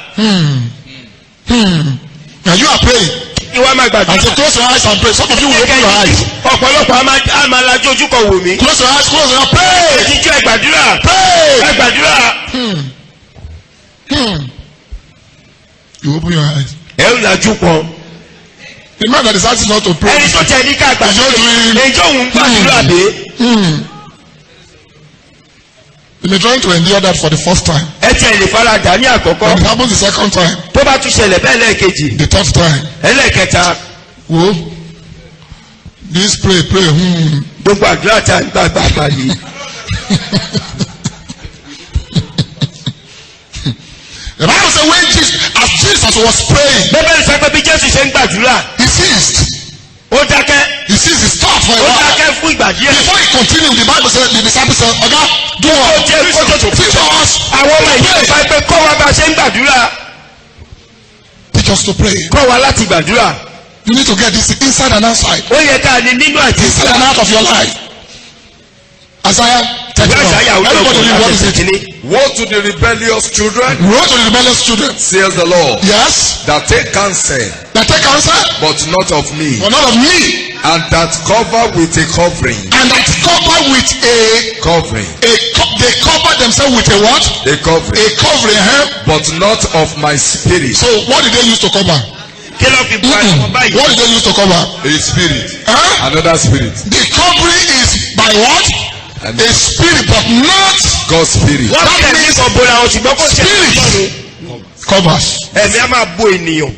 And you are praying. kí wá máa I said, gbàdúrà. close your eyes and pray. Some of you will open your eyes. ọ̀pọ̀lọpọ̀ a máa lajú ojú kan wò mí. Close your eyes, close your eyes. Pray. jíjọ́ ẹ gbàdúrà. ẹ Pray. gbàdúrà. You open your eyes. ẹ ń lajú kan. The man that is asking not to pray. ẹni tó tẹ ní ká gbàdúrà. ẹjọ́ òun gbàdúrà dé. You may trying to endure that for the first time. ẹ tiẹ̀ lè faradà ní When àkọ́kọ́. it happens the second time, tó bá tún ṣẹlẹ̀ bẹ́ẹ̀ lẹ́ẹ̀kejì. the third time, ẹlẹ́ẹ̀kẹta. whoa, this pray. gbogbo àdúrà tá a ń gbàgbà yìí. The Bible says when Jesus was praying, bẹ́ẹ̀ sọ pé bí Jésù ṣe ń gbàdúrà. he ceased. ó dákẹ́. He ceased. He stopped for a ó while. dákẹ́ fún ìgbà díẹ̀. Before he continued, the Bible said, the disciples said, Oga, do what? Teach us. àwọn ọmọ ìjọba sọ pé kọ́ wa bá ṣe ń gbàdúrà. Teach us to pray. kọ́ wa láti gbàdúrà. You need to get this inside and outside. ó yẹ ká ní nínú àti Inside and ìsìlá. out of your life. Isaiah 31. Everybody read what is it? Woe to the rebellious children, Woe to the rebellious children. says the Lord, Yes. that take counsel, That take answer, but not of me, but not of me. and that cover with a covering. And that cover with Covering. they cover themselves with a what? A covering. A covering. But not of my spirit. So what did they use to cover? kí ló fi bu àwọn báyìí. What did they use to cover? A spirit. Huh? Another spirit. The covering is by what? A spirit, but not God's spirit. wọ́n fi ẹ̀mí kan bora wọn ṣùgbọ́n kò ṣe spirit. Covers. ẹ̀mí á máa bo ènìyàn.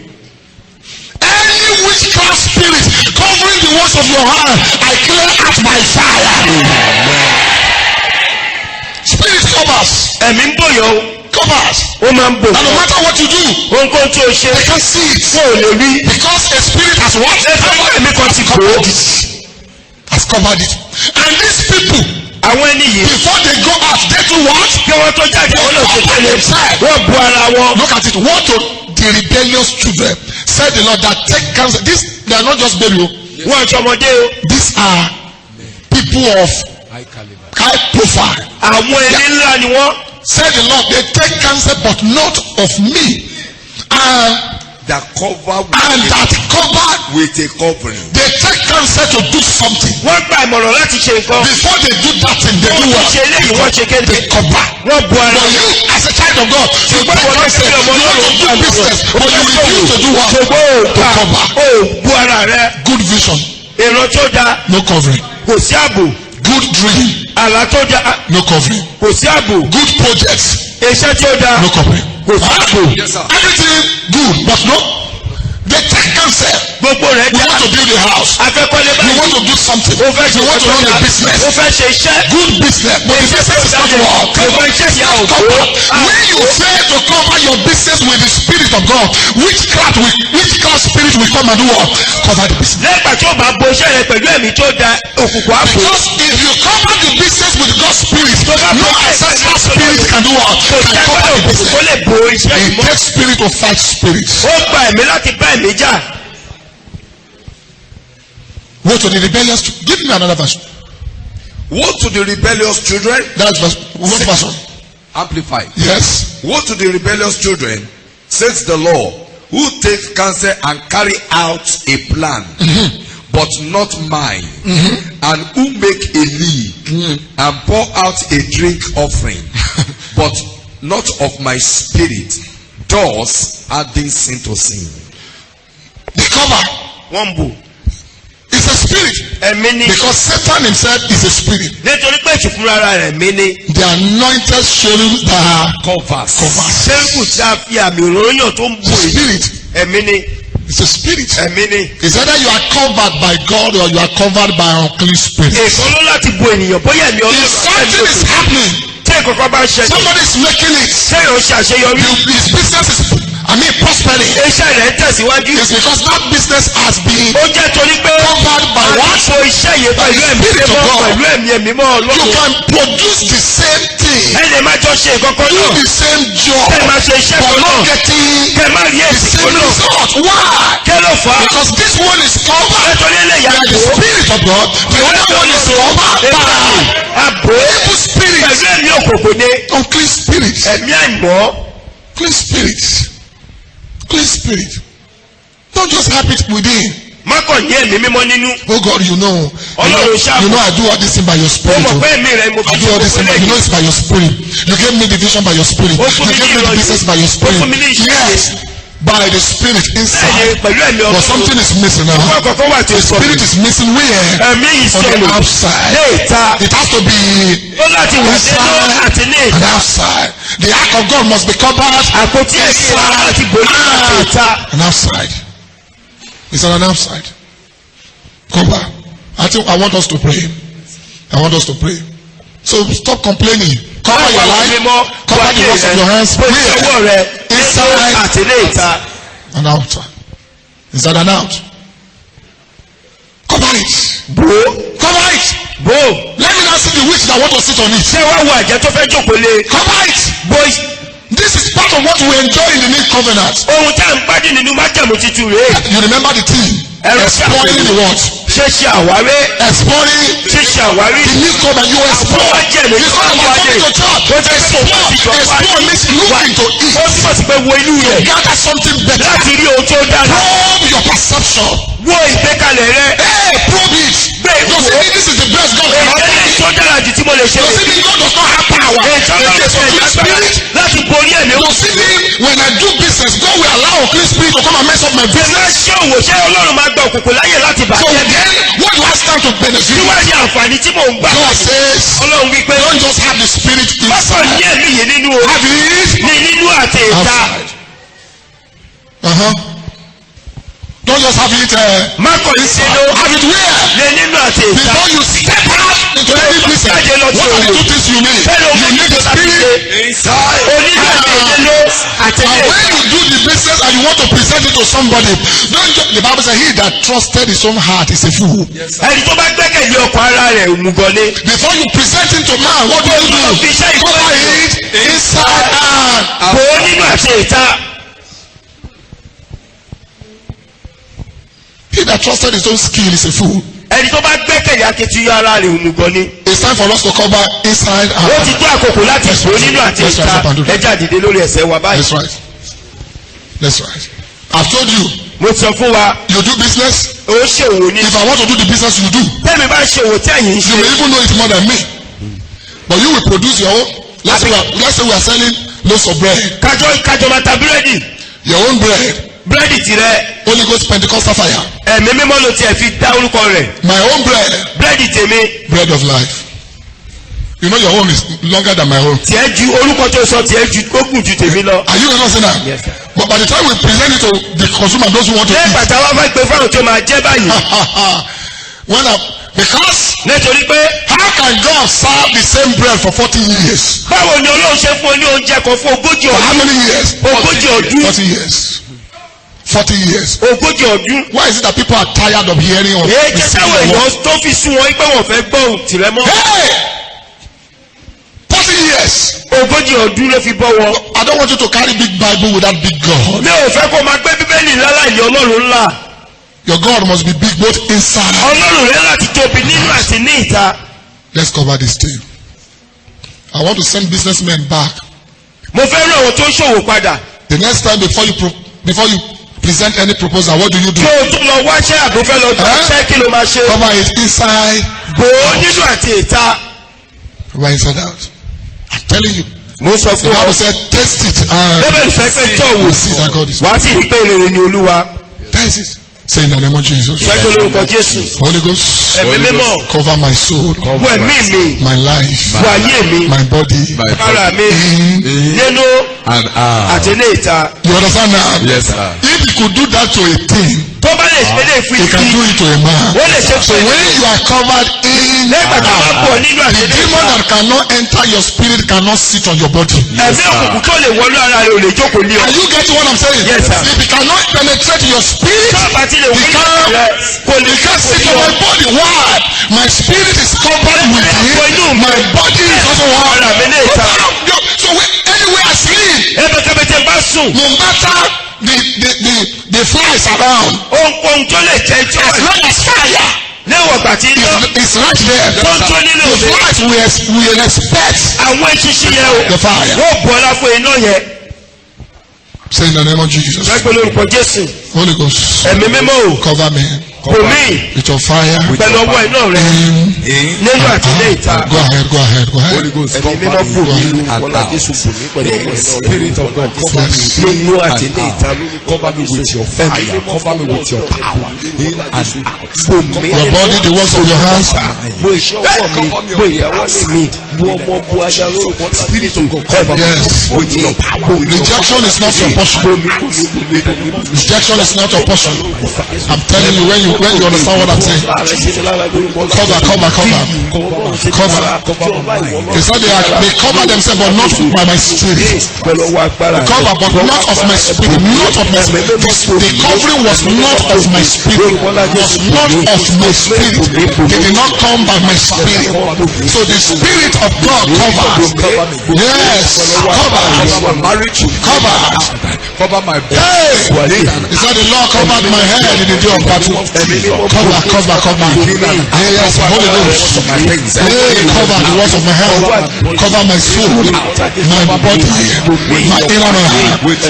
Any witchcraft spirit covering the works of your hand, I clear out by fire. Spirit covers. ẹ̀mí ń bòyàn o. Covers. ó máa ń bò. And no matter what you do, ohunkóhun tí o ṣe. they can see it. wọn ò lè rí. Because a spirit has what? ẹ̀mí kan ti bò ó. Has covered it. And these people, àwọn ẹni yìí. before they go out, they do what? kí wọ́n tó jáde wọ́n lọ sí tẹ́lẹ̀. wọ́n bu ara wọn. Look at it. What to the rebellious children said the Lord that take counsel. This they are not just baby. wọ́n ṣọmọdé o. These are people of high profile. àwọn ẹni ńlá ni wọ́n. Said the Lord, they take counsel but not of me. That cover with And that covered with a covering. They take counsel to do something. Wọ́n gba ìmọ̀ràn láti ṣe nǹkan. Before they do that thing, they do what? Ṣe eléyìí wọ́n ṣe kéde. They cover. Wọ́n bu ara. But you, as a child of God, you take counsel. You want to do business, but you refuse to do what? To cover. Bu ara rẹ. Good vision. Èrò tó dáa. No covering. Kò sí ààbò. Good dream. Àlá tó dáa. No covering. Kò sí ààbò. Good projects. Iṣẹ́ tó dáa. No covering. Kò sí ààbò. Everything good, but no. They take counsel. Gbogbo rẹ̀ We dáa. want to build a house. Afẹ́kọ́lé You báyìí. want to do something. O fẹ́ ṣe You want to run a ó business. fẹ́ ṣe iṣẹ́. Good business. But the business is not what? Gbogbo iṣẹ́ yà ò Cover. gbó. When you fail to cover your business with the spirit of God, witchcraft spirit will come and do what? Cover the business. Lẹ́gbàá tí o bá bo iṣẹ́ rẹ pẹ̀lú ẹ̀mí tó da òkùnkùn àpò. Because if you cover the business with God's spirit, no ancestral spirit can do what? Can cover the business. Kò lè bo iṣẹ́ It yìí mọ́. takes spirit to fight spirits. Ó gba ẹ̀mí láti bá ẹ̀mí jà. Woe to the rebellious. Give me another version. Woe to the rebellious children. That's verse. What version? Amplified. Yes. Woe to the rebellious children, says the Lord, who take counsel and carry out a plan, but not mine, and who make a league and pour out a drink offering, but not of my spirit, thus adding sin to sin. The cover. Wọ́n bò. It's a spirit. Ẹ̀mí ni. Because Satan himself is a spirit. Nítorí pé ìfúnra rẹ̀ ẹ̀mí ni. The anointed cherubs that are Covers. Sẹ́ríkù tí a fi àmì òróyàn tó ń bò the yìí. spirit. Ẹ̀mí ni. It's a spirit. Ẹ̀mí ni. It's either you are covered by God or you are covered by unclean spirit. Èso ló láti bo ènìyàn bóyá ẹ̀mí If ọlọ́run. something is happening, Tí ìkọ̀kọ̀ bá ń ṣẹlẹ̀. somebody is making it. Sẹ́yìn ó ṣe àṣeyọrí. His business is, prospering. Iṣẹ́ rẹ̀ ń tẹ̀síwájú. It's because that business has been Ó jẹ́ torí pé covered by what? so iṣẹ́ yìí pẹ̀lú ẹ̀mí Spirit of mímọ́ God. pẹ̀lú ẹ̀mí mímọ́ You ọlọ́run. can produce the same thing, Ẹ lè má jọ ṣe ìkọ̀kọ̀ do náà. the same job, Kẹ́ ẹ máa ṣe iṣẹ́ but kan not náà. getting Kẹ́ ẹ má rí the èsì same kan náà. result. Why? Kí ló fà á? Because this one is covered Nítorí eléyà by the àbò. Spirit of God. The other one is covered by Àbò. evil spirit, Pẹ̀lú ẹ̀mí òkùnkùn ni. unclean spirit, Ẹ̀mí àìmọ́. clean spirit, clean spirit. Don't just have it within. Má kàn ní ẹ̀mí mímọ́ nínú. Oh God, you know I do all this thing by your Ó spirit. mọ̀ Oh. pé ẹ̀mí rẹ̀ mo I fi do all this thing, but you know it's by your spirit. You gave me the vision by your spirit. Ó You fún mi gave ní me the ìrọ̀lẹ́. business by your spirit. Ó fún mi ní ìṣe. Yes, by the spirit inside. Ẹ̀yẹ pẹ̀lú ẹ̀mí But ọlọ́run. something is missing now. Ọkọ̀ kọ̀ọ̀kan wà tí ó The sọ. spirit is missing where? Ẹ̀mí On ìsọ̀rọ̀. the outside. Lé ìta. It has to be Ó láti wà nínú àti ní and ìta. outside. The ark of God must be covered Àpótí ẹ̀mí wa láti bò ní àti ìta. and outside. It's on an outside. Cover. I want us to pray. I want us to pray. So stop complaining. Cover your life. Cover the works of your hands. Bó ṣe ọwọ́ rẹ̀ Inside àti ní ìta. and outside. Inside and out. Cover it. Bò. Cover it. Bò. Let me now see the witch that want to sit on it. Ṣé wá wo àjẹ́ tó fẹ́ jókòó lé? Cover it. Bò. This is part of what we enjoy in the new covenant. Ohun tá à ń gbádùn nínú májàmú titun rèé. You remember the theme? Exploring the what? Ṣé àwárí? Exploring Ṣíṣe àwárí. the new covenant. You explore. It's not about coming to church. Explore. Explore means look into it. Ó túmọ̀ sí pé wo inú rẹ̀ Gather something better. láti rí ohun tó dára. Probe your perception. Wo ìgbékalẹ̀ rẹ̀. Hey, probe it. Does it mean this is the best God can offer? Èyí tó dára jù tí mo lè ṣe. Does it mean God does not have power? Ètò In náà case of clean spirit. láti borí ẹ̀mí. Does it mean when I do business, God will allow a clean spirit to come and mess up my Ṣé business? ṣé òwò ṣé Ọlọ́run máa gba òkùnkùn láyè láti So bàjẹ́? then, what do I stand to benefit? Kí wá ní àǹfààní tí mò ń gbà? God says, Ọlọ́run wí pé don't just have the spirit bákan ní inside. ẹ̀mí yìí nínú o. Have it Ní nínú àti ìta. outside. Don't just have it Mákàn ní sínú. have it where? Ní nínú àti ìta. Before you step out into any business, what are the two things you need? You need the spirit inside. Onídàá àti ìdílé àti And ilé. when you do the business and you want to present it to somebody, don't just, the Bible says, he that trusted his own heart is a fool. Ẹni tó bá gbẹ́kẹ̀lé ọkọ̀ ara rẹ̀ òmùgọ̀ ni. Before you present it to man, what do you do? Cover it inside and Bò ó nínú àti ìta. he that trusted his own skill is a fool. Ẹni tó bá gbẹ́kẹ̀lé akitiyan ara rẹ̀ òmùgọ̀ ni. It's time for us to cover inside Ó ti and tó àkókò láti bò ó nínú àti Let's rise ìta. up and do that. Ẹ jáde lórí ẹsẹ̀ wa báyìí. That's right. That's right. I've told you mo sọ fún wa. You do business. ó ṣòwò ni. If I want to do the business you do. tẹ́mi bá ṣòwò tí ẹ̀yin ṣe. You may even know it more than me. But you will produce your own. Let's say we are selling loaves of bread. kájọ máa ta búrẹ́dì. Your own bread. búrẹ́dì tirẹ̀. Holy Ghost Pentecostal fire. ẹ̀mí mímọ́ ló tiẹ̀ fi dá orúkọ rẹ̀. My own bread. búrẹ́dì tèmi. Bread of life. You know your own is longer than my own. tiẹ̀ ju orúkọ tó sọ tiẹ̀ ju ó gùn ju tèmi lọ. Are you understand that? Yes, sir. But by the time we present it to the consumer, those who want to eat. lẹ́yìn pàtàkì wọ́n fẹ́ gbé fáwọn tó máa jẹ́ báyìí. Because. nítorí pé. How can God serve the same bread for 40 years? báwo ni Ọlọ́run ṣe fún ọ ní oúnjẹ kan fún ogójì For how ọdún. many years? ogójì ọdún. 40 years. 40 years. ogójì ọdún. Why is it that people are tired of hearing of èyí jẹ́ táwọn èèyàn tó fi sún wọn pé wọ́n fẹ́ gbọ́ ohùn tìrẹ mọ́. Hey! 40 years. ogójì ọdún ló fi bọ́ wọn. I don't want you to carry big Bible with that big God. mi ò fẹ́ kó máa gbé bíbélì láláì Ọlọ́run ńlá. Your God must be big both inside. Ọlọ́run rẹ̀ láti tóbi nínú àti ní ìta. Let's cover this thing. I want to send businessmen back. mo fẹ́ rán àwọn tó ń ṣòwò padà. The next time before you present any proposal, what do you do? kí o tún lọ wáṣẹ́ àbò fẹ́ lọ gbàṣẹ́ kí ló máa ṣe. Cover it inside. bò ó nínú àti ìta. Cover inside out. I'm telling you. mo sọ The fún ọ. Bible said, taste it and bẹ́ẹ̀ fẹ́ pé tó wò see that God is. wá sí ìpè rere ni Olúwa. Taste it. Say in the name of Jesus. fẹ́ẹ́ lórúkọ Jésù. Holy Ghost. ẹ̀mí mímọ́. Cover my soul. wọ ẹ̀mí mi. My life. wọ ayé mi. My body. ara mi. nínú And àti ní ìta. You understand now? yes, sir. If he could do that to a thing, tó bá lè ṣe lè fi he can do it to a man. ó lè ṣe So fún when you are covered in lẹ́gbàá tó bá bọ̀ nínú àti the ní demon ìta. that cannot enter your spirit cannot sit on your body. ẹ̀mí òkùnkùn tó lè wọlé ara rẹ̀ ò lè jókòó ní ọ. Are you getting what I'm saying? Yes, sir. If he cannot penetrate your spirit, tó bá ti lè he wọlé ara rẹ̀ kò lè he can't jókòó sit ní on ọ. my body. Why? My spirit is covered with him. My body is also Ara mi lè ta. So anywhere I sleep, ẹbẹtẹbẹtẹ bá sùn. no matter the flies around, ohun tó lè jẹ jọ as long as fire léwọ̀ gbà tí ń lọ. is right there, tó ń tó nínú the òde. flies will expect àwọn eṣinṣin yẹn o. the fire. wọ́n bọ̀ ọ́lá fún iná yẹn. Say in the name of Jesus. lẹ́gbẹ̀ẹ́ lórúkọ Jésù. Holy Ghost, ẹ̀mí mímọ́ o. cover me bòmí with your fire. pẹ̀lú ọwọ́ iná rẹ̀ nínú àti ní ìta. Go ahead, go ahead, go Holy ahead. Ghost, ẹ̀mí mímọ́ cover bòmí me and wọlá out. Jésù bòmí pẹ̀lú ọwọ́ iná rẹ̀. Spirit of God, cover me nínú àti ní ìta and out. Cover me with your fire. Cover me with your power. In and out. bòmí. Your body, the works of your hands. bo iṣẹ́ ọwọ́ mi bo ìyàwó mi bo ọmọ bo aṣọ lórúkọ Spirit of God, cover me Yes. with your power. Rejection is not your portion. Rejection is not your portion. I'm telling you, when you understand what I'm saying. Cover. He said they cover themselves, but not by my spirit. Cover, but not of my spirit. Not of my spirit. The covering was not of my spirit. Was not of my spirit. It did not come by my spirit. So the spirit of God covers. Yes, covers. Cover my marriage. Cover my body. Hey! He said the Lord covered my head in the day of battle. Cover. Yes, Holy Ghost. Hey, cover the words of my head. Cover my soul, my body, my inner man,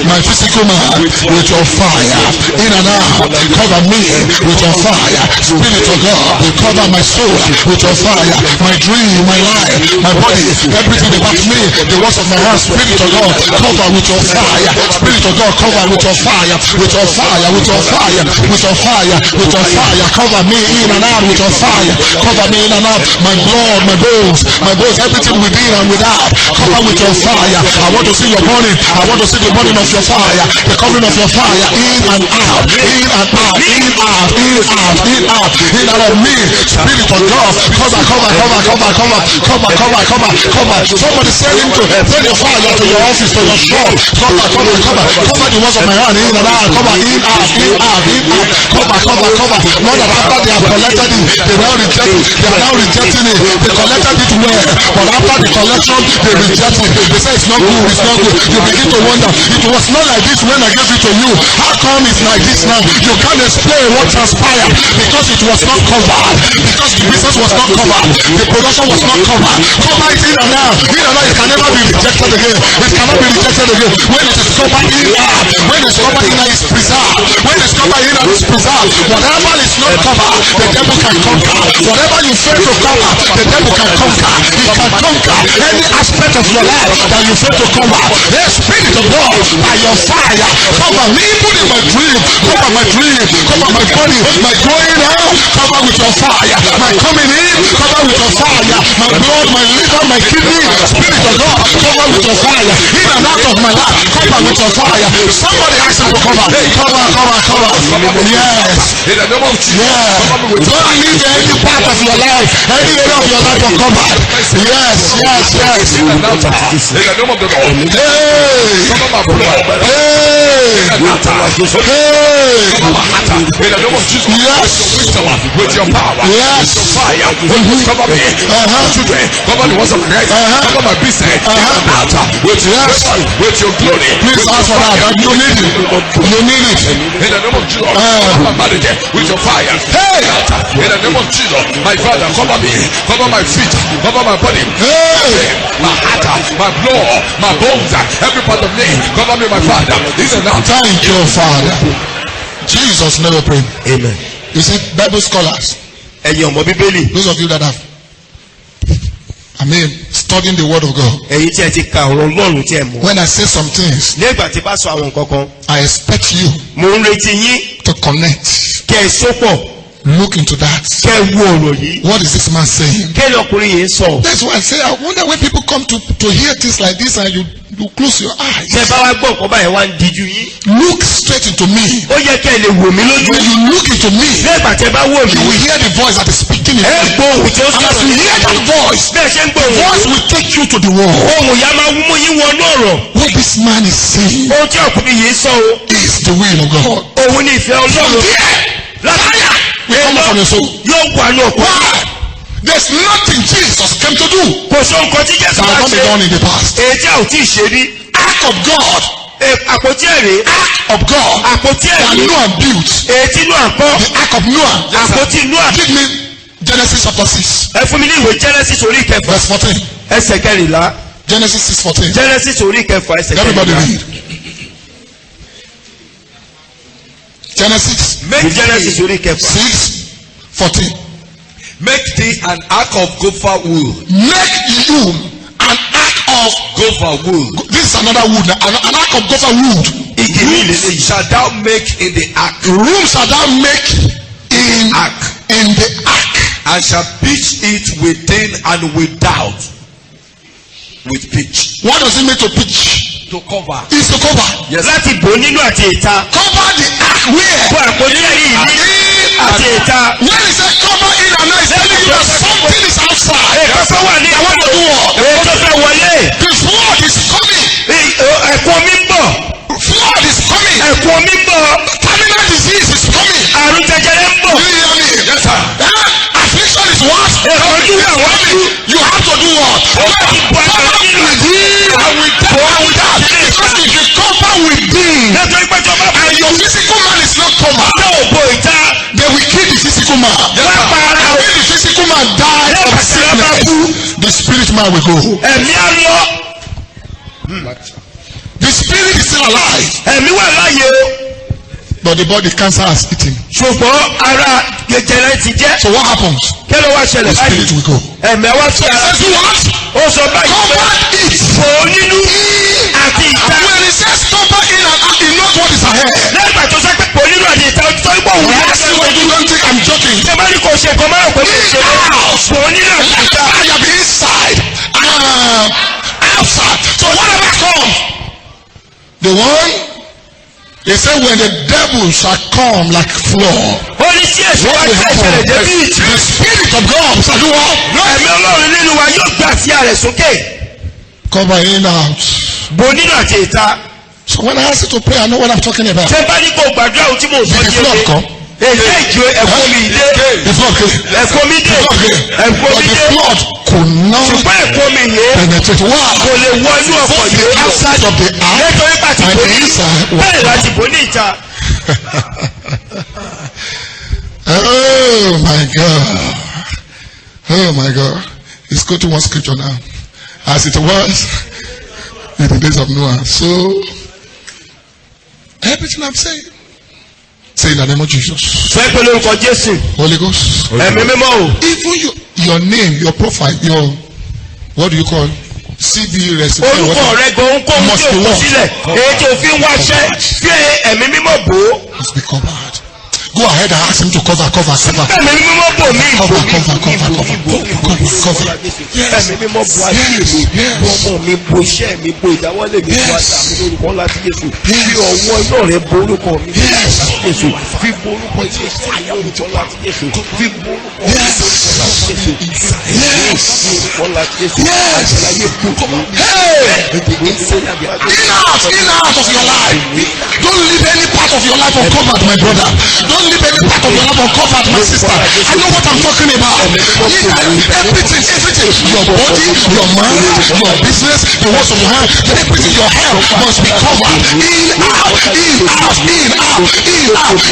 my physical man with your fire. In and out. Cover me with your fire. Spirit of God, cover my soul with your fire. My dream, my life, my body, everything about me, the words of my heart. Spirit of God, cover with your fire. Spirit of God, cover with your fire. With your fire. Cover me in and out with your fire. Cover me in and out. My blood, my bones, everything within and without. Cover with your fire. I want to see your burning. I want to see the burning of your fire. The covering of your fire. In and out. In and out of me. Spirit of God. Cover. Somebody send him to bring your fire to your office, to your shop. Cover the words of my hand. In and out. Cover. Not that after they have collected it, they are now rejecting it. They collected it well. But after the collection, they reject it. They say it's not good, it's not good. You begin to wonder, it was not like this when I gave it to you. How come it's like this now? You can't explain what transpired because it was not covered. Because the business was not covered. The production was not covered. Cover it in and out. In and out, it can never be rejected again. It cannot be rejected again. When it is covered in out, when it's covered in out, it's preserved. When it's covered in out, it's preserved. Whatever is not covered, the devil can conquer. Whatever you fail to cover, the devil can conquer. He can conquer any aspect of your life that you fail to cover. The Spirit of God, by your fire, cover me, even in my dream, cover my dream, cover my body, my going out, cover with your fire, my coming in, cover with your fire, my blood, my liver, my kidney, Spirit of God, cover with your fire, in and out of my life, cover with your fire. Somebody ask him to cover. Cover. Yes. In the name of Jesus. Yeah. Don't leave any part of your life, any area of your life uncovered. Yes. In the name of the Lord. Hey. Cover my blood. Hey. In the name of Jesus. Yes. With your wisdom, with your power, Yes. with your fire, cover me, cover my children, cover the ones of Christ, cover my business, with your glory. Please ask for that. You need it. You need it. In the name of Jesus, cover my marriage with your fire. Hey. In the name of Jesus, my Father, cover me, cover my feet, cover my body, Hey. my heart, my blood, my bones, every part of me, cover me, my Father. Thank you, Father. Jesus never prayed. Amen. You see, Bible scholars, ẹ̀yin ọmọ bíbélì. those of you that have, studying the word of God. ẹ̀yin tí ẹ ti ka ọ̀rọ̀ Ọlọ́run tí ẹ mọ̀. When I say some things, nígbà tí bá sọ àwọn nǹkan kan. I expect you mo ń retí yín. to connect. kẹ́ ẹ sopọ̀. Look into that. kẹ́ ẹ wo ọ̀rọ̀ yìí. What is this man saying? kẹ́ ẹ ọkùnrin yìí sọ. That's why I say, I wonder when people come to hear things like this and you close your eyes. tẹ́ bá wá gbọ́ nǹkan báyìí wá ń díjú yín. Look straight into me. ó yẹ kẹ́ ẹ lè wò mí lójú. When you look into me, nígbà tẹ́ bá wò you mí. will hear the voice that is speaking in ẹ me. gbọ́ ohùn tí ó And as sọ̀rọ̀ you hear that voice, bẹ́ẹ̀ ṣe ń gbọ́ the ohùn. voice will take you to the wall. ohùn yà máa mú yín wọnú ọ̀rọ̀. What this man is saying ohun tí ọkùnrin yìí sọ o. is the will of God. òun ní ìfẹ́ Ọlọ́run. látàyà. We come from your soul. yóò wà ní ọ̀pọ̀. Why? There's nothing Jesus came to do kò sọ nǹkan tí Jésù that bá has not been ṣe. done in the past. èyí tí a ò tí ì ṣe rí. Act of God, àpótí ẹ̀rí. of God àpótí that ẹ̀rí. Noah built. èyí tí Nóà kọ́. The ark of Noah. àpótí Nóà. Give me Genesis chapter 6, ẹ fún mi ní ìwé Genesis orí ìkẹfà. verse 14. ẹsẹ̀ kẹrìnlá. Genesis 6:14. Genesis orí ìkẹfà ẹsẹ̀ Everybody kẹrìnlá. read. Genesis Genesis orí ìkẹfà. 6:14. Make thee an ark of gopher wood. Make you an ark of. Gopher wood. This is another wood. An ark of gopher wood. igi ní ìlélẹ́yìí. Shall thou make in the ark, Room shall thou make in the ark. and shall pitch it within and without with pitch. What does it mean to pitch? To cover. It's to cover. Yes. láti bò nínú àti ìta. Cover the ark where? bó àpótí ẹ̀rí yìí ní àti ìta. When it says cover in and out, it's telling you that something is outside. ẹ̀kọ́ wà ní àwọn What to do? èyí tó fẹ́ wọlé. The flood is coming. ẹ̀kún omi ń bọ̀. Flood is coming. ẹ̀kún omi ń bọ̀. Terminal disease is coming. àrùn jẹjẹrẹ ń bọ̀. Do you hear me? Yes, sir. Affliction is what? ìtọ́jú wà wá sí. You have to do what? Cover within and without. Because if you cover within nítorí pé tó bá bọ̀ and your physical man is not covered, yóò bo ìta. they will kill the physical man. wọ́n pa ara And o. when the physical man dies of sickness, the spirit man will go. ẹ̀mí á lọ. The spirit is still alive, ẹ̀mí wà láàyè o. but the body cancer has eaten. ṣùgbọ́n ara jẹjẹrẹ ti jẹ́. So what happens? kí ló wá The ṣẹlẹ̀ spirit báyìí. will go. ẹ̀mí wá sí ara. Says what? ó sọ báyìí pé Cover it. fò nínú àti ìta. And when it says cover in and out, he knows what is ahead. lẹ́gbà tó sọ pé fò nínú àti ìta tó ń bọ̀ wù When yá I say what you don't think I'm joking. ṣé bá ní kò ṣe kò má rò pé kò ṣe fò nínú àti ìta. I am inside. Outside. So whatever comes, the one they say when the devil shall come like flood, ó ní tí èso what wá will jẹ́ ìṣẹ̀lẹ̀ happen? débi ìtì. The spirit of God shall do what? ẹ̀mí Ọlọ́run nínú wa yóò gbà sí àrẹ̀ sókè. Cover in and out. bò nínú àti ìta. So when I ask you to pray, I know what I'm talking about. ṣé bá ní kò gbàdúrà ohun tí mò ń sọ Did the yé flood mi. come? Ẹ̀kọ́ mi dé. It's not clear. Ẹ̀kọ́ mi dé. Ẹ̀kọ́ mi dé. But the flood could not ṣùgbọ́n ẹ̀kọ́ mi yé. penetrate. Why? Kò lè wọ inú ọkọ̀ Both the yìí. outside of the ark Nítorí pàtí and bò the ní. inside was Bẹ́ẹ̀ láti bò ní ìta. Oh my God. Oh my God. Let's go to one scripture now. As it was in the days of Noah. So, everything I'm saying, say in the name of Jesus. Sọ pé lórúkọ Jésù. Holy Ghost. Ẹ̀mí mímọ́ o. Even your name, your profile, your, what do you call CV recipe? Orúkọ rẹ gan ń kó ohun tí o kọ sílẹ̀. Èyí tí o fi ń wáṣẹ́ fi ẹ̀mí mímọ́ bò ó. Must be covered. Go ahead and ask him to cover. Ẹ̀mí mímọ́ bò mí. Cover. Ẹ̀mí mímọ́ bò ayé mi. Bò ọmọ mi, bò iṣẹ́ mi, bò ìdáwọ́lé mi, bò àṣà mi lórúkọ ńlá ti Jésù. Fi ọwọ́ iná rẹ bo orúkọ mi láti Jésù. Fi bo orúkọ Jésù lórúkọ láti Jésù. Fi bo orúkọ Jésù láti Jésù. Lórúkọ láti Jésù. Àjẹláyé kú. In out of your life. Don't leave any part of your life uncovered, my brother. Don't leave any part of your life uncovered, my sister. I know what I'm talking about. Everything. Your body, your mind, your business, the works of your hand, everything, your health must be covered. In, out.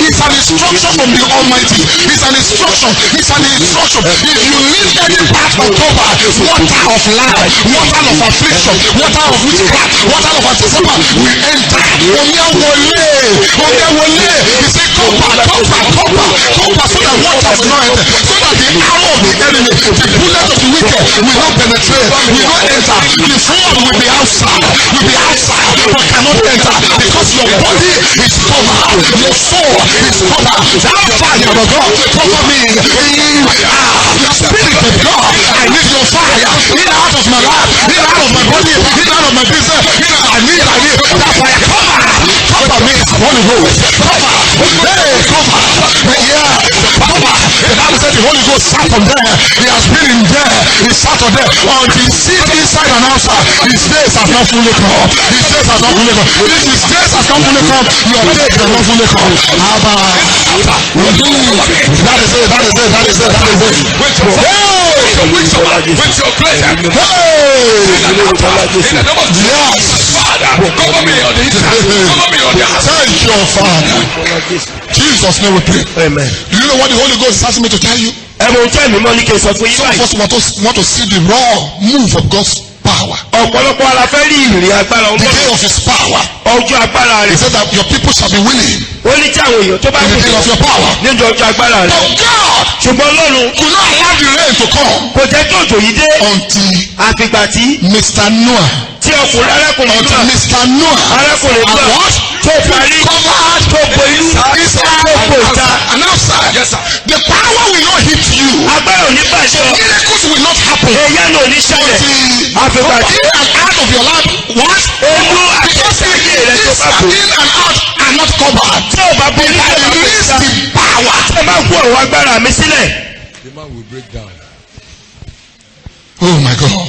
It's an instruction from the Almighty. It's an instruction. If you leave any part uncovered, water of life, water of affliction, water of witchcraft, water of anticipa will enter. He said, cover, so that water will not enter, so that the arrow of the enemy, the bullet of the wicked will not penetrate, will not enter. The sword will be outside, but cannot enter, because your body is covered, your soul is covered. That fire of God cover me. The spirit of God, I need your fire in and out of my life, in and out of my body, in and out of my business. I need that fire. Cover me, Holy Ghost. Cover. The Bible said the Holy Ghost sat on there. He has been in there. He sat on there. Until he sees inside and outside. His days have not fully come. If his days have not fully come, your days have not fully come. That is it. With your pleasure. Yes. Cover me on the inside. Cover me on the outside. Thank you, Father. Jesus' name we pray. Amen. Do you know what the Holy Ghost is asking me to tell you? Ẹ̀mọ̀ ojú ẹ̀mí mọ́ ní kí n sọ fún yín Some of báyìí. us want to see the raw move of God's power. Ọ̀pọ̀lọpọ̀ ara fẹ́ rí ìrìn agbára The ọmọ. day of his power. Ọjọ́ agbára He rẹ̀. said that your people shall be willing Ó ní tí àwọn èèyàn tó bá in the kú day of your power. nínú ọjọ́ agbára rẹ̀. But God Ṣùgbọ́n Ọlọ́run could not allow the rain to come kò jẹ́ kí òjò yìí dé. until Àfìgbà tí Mr. Noah. tí ọkùnrin arákùnrin Until náà Mr. Noah. arákùnrin And náà what? tó parí Covered tó bo inú inside tó bo ìta. and outside. Yes, sir. The power will not hit you. Agbára ò ní bàjẹ́ ọ. Miracles will not happen. Èyí náà ò ní ṣẹlẹ̀. Àfìgbà tí In and out of your life. What? ewu Because àti ayé rẹ̀ tó bá bò. in and out are not covered. Tí ò bá bo inú I tó bá bo release ìta. the power. Tí ò bá kú ọ̀rọ̀ agbára mi sílẹ̀. The man will break down. Oh my God.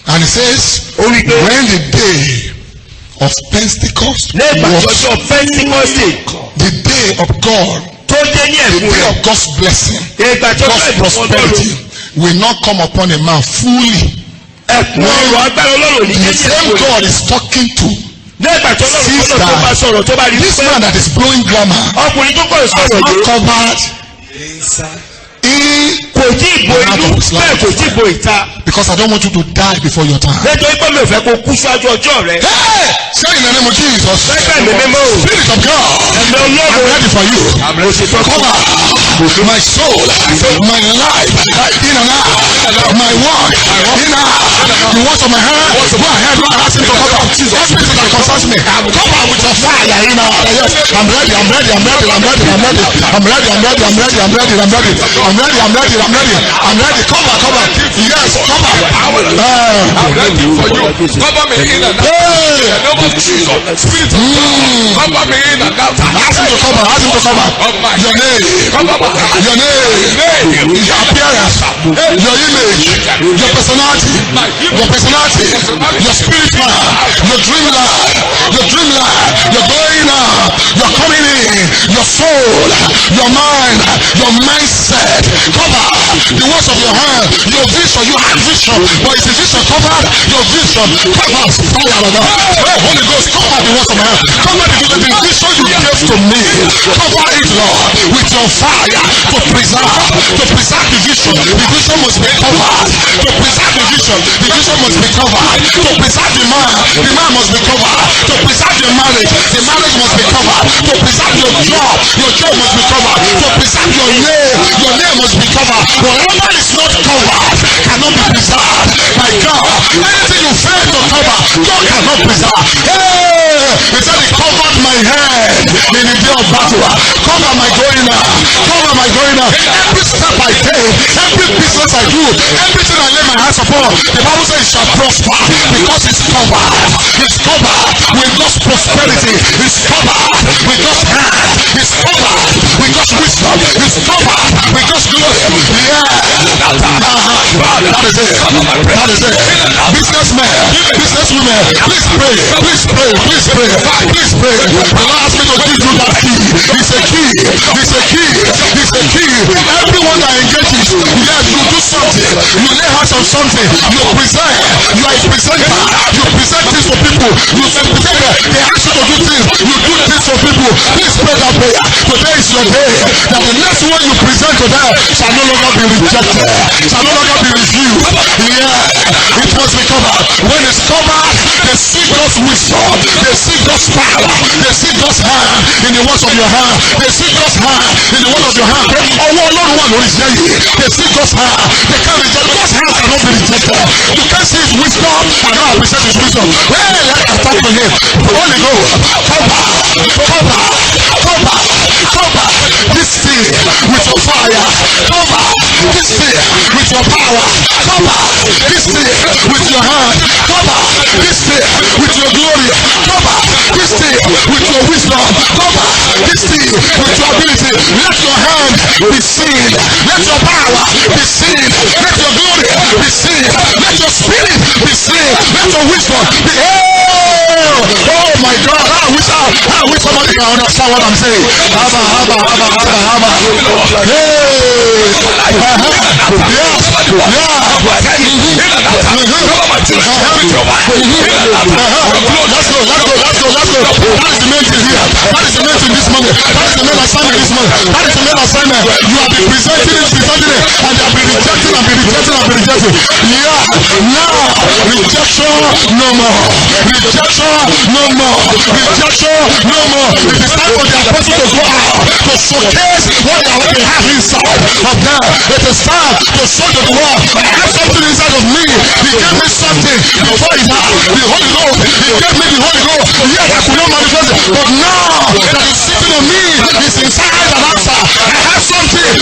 And it says, Ó wí pé when the day of Pentecost lẹ́gbàá was, ọjọ́ Pentikọ́sì the day of God, tó dé ní the ẹ̀kún day rẹ̀. of God's blessing, Ìgbà tó God's fẹ́ ìbùkún prosperity Ọlọ́run. will not come upon a man fully. Ẹ̀kún ọ̀rọ̀ agbára Ọlọ́run ní The kéjì same ẹ̀kún rẹ̀. God is talking to Lẹ́gbàá tó Ọlọ́run tó bá sọ̀rọ̀ tó bá rí this pé man that is blowing grammar ọkùnrin tó kọ̀ has sọ̀rọ̀ not yìí covered in, kò tí ì bo inú bẹ́ẹ̀ kò tí ì bo ìta. because I don't want you to die before your time. Nítorí pé mi ò fẹ́ kó kú ṣáájú ọjọ́ rẹ̀. Hey! Say in the name of Jesus. Lẹ́gbàá mi mímọ́ o. Spirit of God. Ẹ̀mí I'm Ọlọ́run ready for you. mo ṣe tán fún wa. Cover my soul, my life, in and out, my work, in and out, the works of my hand. Go ahead, Lord, ask him to cover. Everything that concerns me, cover with your fire, in and out. Yes, I'm ready. Cover. Yes, cover. ready for you. Cover me in and out. In the name of Jesus. Spirit of God. Cover me in and out. Ask him to cover. Ask him to cover. Your name. Your name. Your appearance. Your image. Your personality. Your personality. Your spirit man. Your dream life. Your dream life. Your going out. Your coming in. Your soul. Your mind. Your mindset. Cover the words of your hand. Your vision. You have vision. But is the vision covered? Your vision covers. Holy Ghost, cover the words of my hand. Cover the vision you gave to me. Cover it, Lord, with your fire to preserve the vision. The vision must be covered. To preserve the vision must be covered. To preserve the man must be covered. To preserve the marriage must be covered. To preserve your job must be covered. To preserve your name must be covered. Whatever is not covered cannot be preserved. My God, anything you fail to cover, God cannot preserve. Hey, he said he covered my head in the day of battle. Cover my going out. Cover my going out. Every step I take, every business I do, everything I lay my hands upon, the Bible says it shall prosper because it's covered. It's covered with God's prosperity. It's covered with God's hand. It's covered with God's wisdom. It's covered with God's glory. Yeah. That is it. That is it. Businessmen, businesswomen, please pray. Please pray. Please pray. Please pray. The Lord asked me to give you that key. It's a key. It's a key. It's a key. Everyone that engages, yes, you do something. You lay hands on something. You present. You are a presenter. You present things for people. You present. They ask you to do things. You do things for people. Please pray that prayer. Today is your day. That the next one you present to them shall no longer be rejected. Shall no longer be refused. Yeah. It must be covered. When it's covered, they see God's wisdom. They see God's power. They see God's hand in the works of your hand. They see God's hand in the works of your hand. They see God's hand. They can't reject. God's hand cannot be rejected. You can't see his wisdom and not appreciate his wisdom. Well, let us talk to him. Holy Ghost, cover this thing with your fire. Cover this thing with your power. Cover this thing with your hand. Cover this thing with your glory. Cover this thing with your wisdom. Cover this thing with your ability. Let your hand be seen. Let your power be seen. Let your glory be seen. Let your spirit be seen. Let your wisdom be oh my God, I wish somebody can understand what I'm saying. Let's go. That is the main thing here. That is the main thing this morning. That is the main assignment this morning. That is the main assignment. You have been presenting it, and you have been rejecting. Yeah. Now, rejection no more. Rejection no more. It is time for the apostle to go out to showcase what they have inside of them. It is time to show the world I have something inside of me. He gave me something before he died. The Holy Ghost. He gave me the Holy Ghost. Yes, I could not manifest it. But now that is sitting on me is inside an answer. I have something.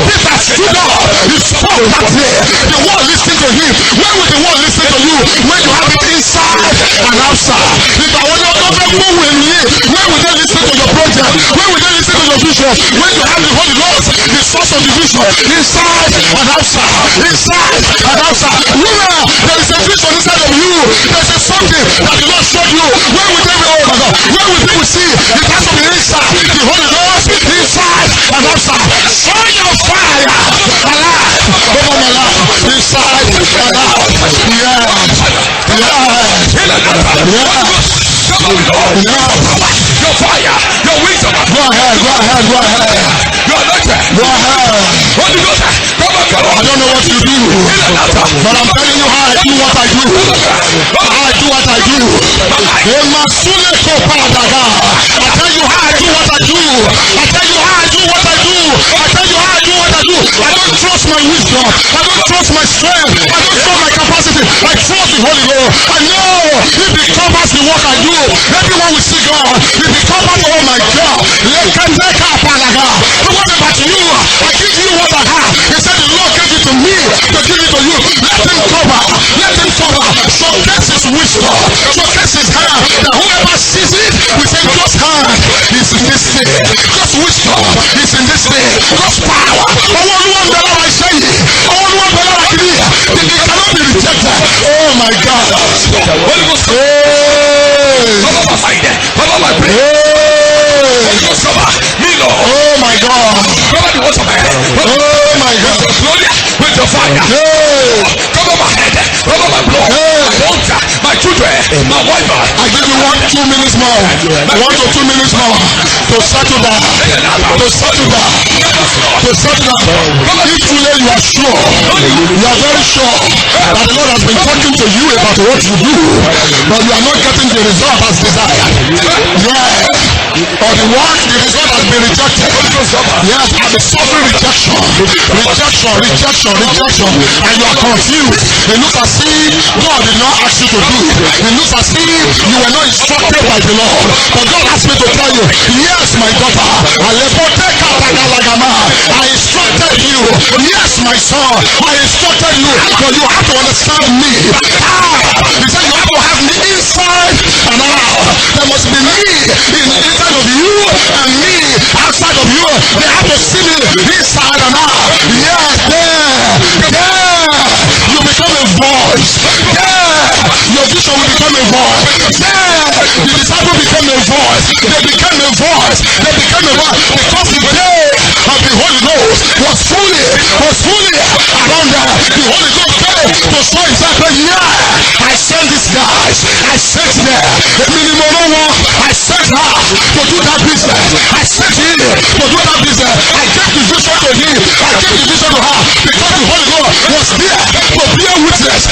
Peter stood up. He spoke that day. The world listening to him. When will the world listen to you? When you have it inside and outside. If I want to know when will they listen to your project? When will they listen to your vision? When you have the Holy Ghost, the source of the vision, inside and outside. Inside and outside. Woman, there is a vision inside of you. There is something that the Lord showed you. When will they when will people see? It has to be inside. The Holy Ghost, inside and outside. Shine your fire alive over my life. Inside and out. Your fire, your wisdom. Go ahead. Your anointing. Go ahead. Holy Ghost, come on. I don't know what you do, but I'm telling you how I do what I do. I tell you how I do what I do. I don't trust my wisdom. I don't trust my strength. I don't trust my capacity. I trust the Holy Ghost. I know if He covers the work I do, everyone will see God. If He covers, oh my God, what about you? I give you what I have. He said the Lord gave it to me to give it to you. Let Him cover. Let Him cover. in this day. God's wisdom is in this day. God's power. They cannot be rejected. Oh my God. Oh my God. Oh my God. With the fire. Cover my head. Cover my blood. My altar. My children. My wife. I give you 2 minutes more. 1 to 2 minutes more to settle down. To settle down. To settle down. If today you are sure, you are very sure that the Lord has been talking to you about what you do, but you are not getting the result as desired. Yeah. Or the result has been rejected. Yes, and the suffering rejection, and you are confused. It looks as if God did not ask you to do it. It looks as if you were not instructed by the Lord. But God asked me to tell you, yes, my daughter, I instructed you. Yes, my son, I instructed you. But you have to understand me. He said you have to have me inside and out. There must be me inside of you and me outside of you. They have to see me inside and out. Yes, there. You become a voice. There. Your vision will become a voice. There. The disciple became a voice. They became a voice. Because the day of the Holy Ghost was fully around there. The Holy Ghost came to show exactly, I sent these guys. I sent there. I sent her to do that business. I sent him to do that business. I gave the vision to him. I gave the vision to her because the Holy Ghost was there to bear witness.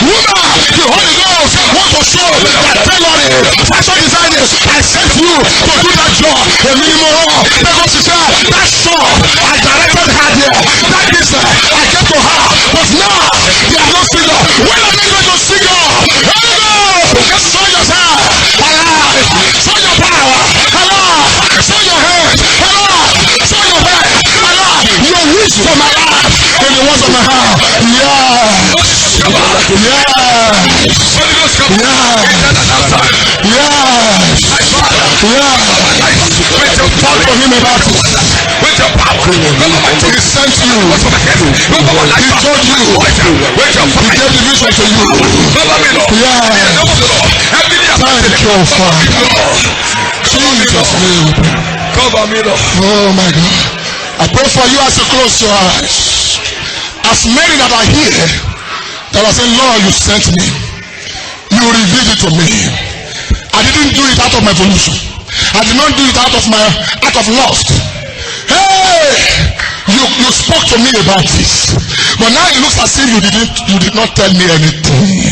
Woman, the Holy Ghost wants to show that tailoring, fashion designers, I sent you to do that job. Because she said, that shop, I directed her there. That business, I gave to her. But now, they are not figure. When are they going to figure? Holy Ghost, just show yourself. Show your power. Show your hands. Show your head. Your wish for my life. In the words of my heart. Talk to him about it. With your power. He sent you. He told you. He gave the vision to you. Thank you, Father. Jesus' name. Oh my God. I pray for you as you close your eyes. As many that are here that are saying, Lord, you sent me. You revealed it to me. I didn't do it out of my volition. I did not do it out of lust. Hey! You spoke to me about this. But now it looks as if you did not tell me anything.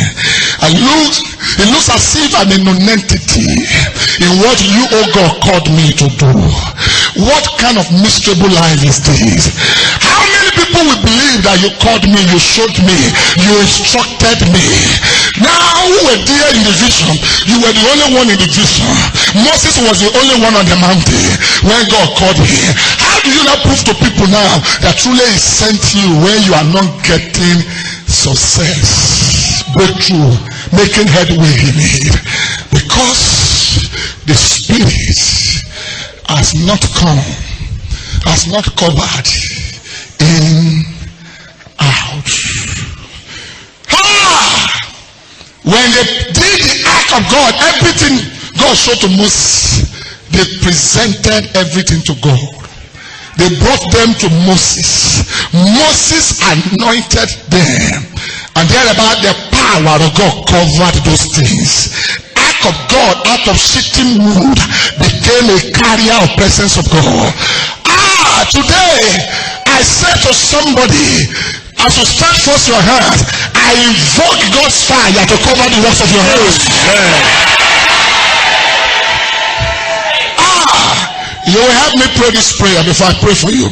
It looks as if I'm a non-entity in what you, oh God, called me to do. What kind of miserable life is this? How many people will believe that you called me, you showed me, you instructed me? Now who were there in the vision? You were the only one in the vision. Moses was the only one on the mountain when God called him. How do you now prove to people now that truly he sent you when you are not getting success, breakthrough, making headway in it? Because the Spirit has not come, has not covered in out. When they did the act of God, everything God showed to Moses, they presented everything to God. They brought them to Moses. Moses anointed them, and thereabout the power of God covered those things. Act of God out of shitting wood became a carrier of presence of God. Today I said to somebody, as you stand forth your hands, I invoke God's fire to cover the works of your hands. You will help me pray this prayer before I pray for you.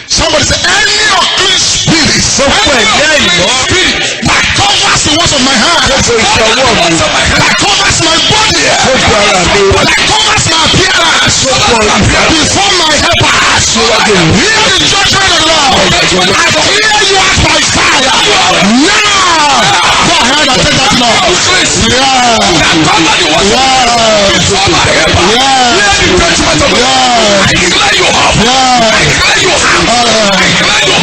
Somebody say, any unclean spirit that covers the works of my hands, that covers my body, that covers my appearance before my helpers, hear the judgment of the Lord. I clear you out by fire. Now, go ahead and take that now. Restore my helper. Let the judgment of God. I declare you up. I declare you up.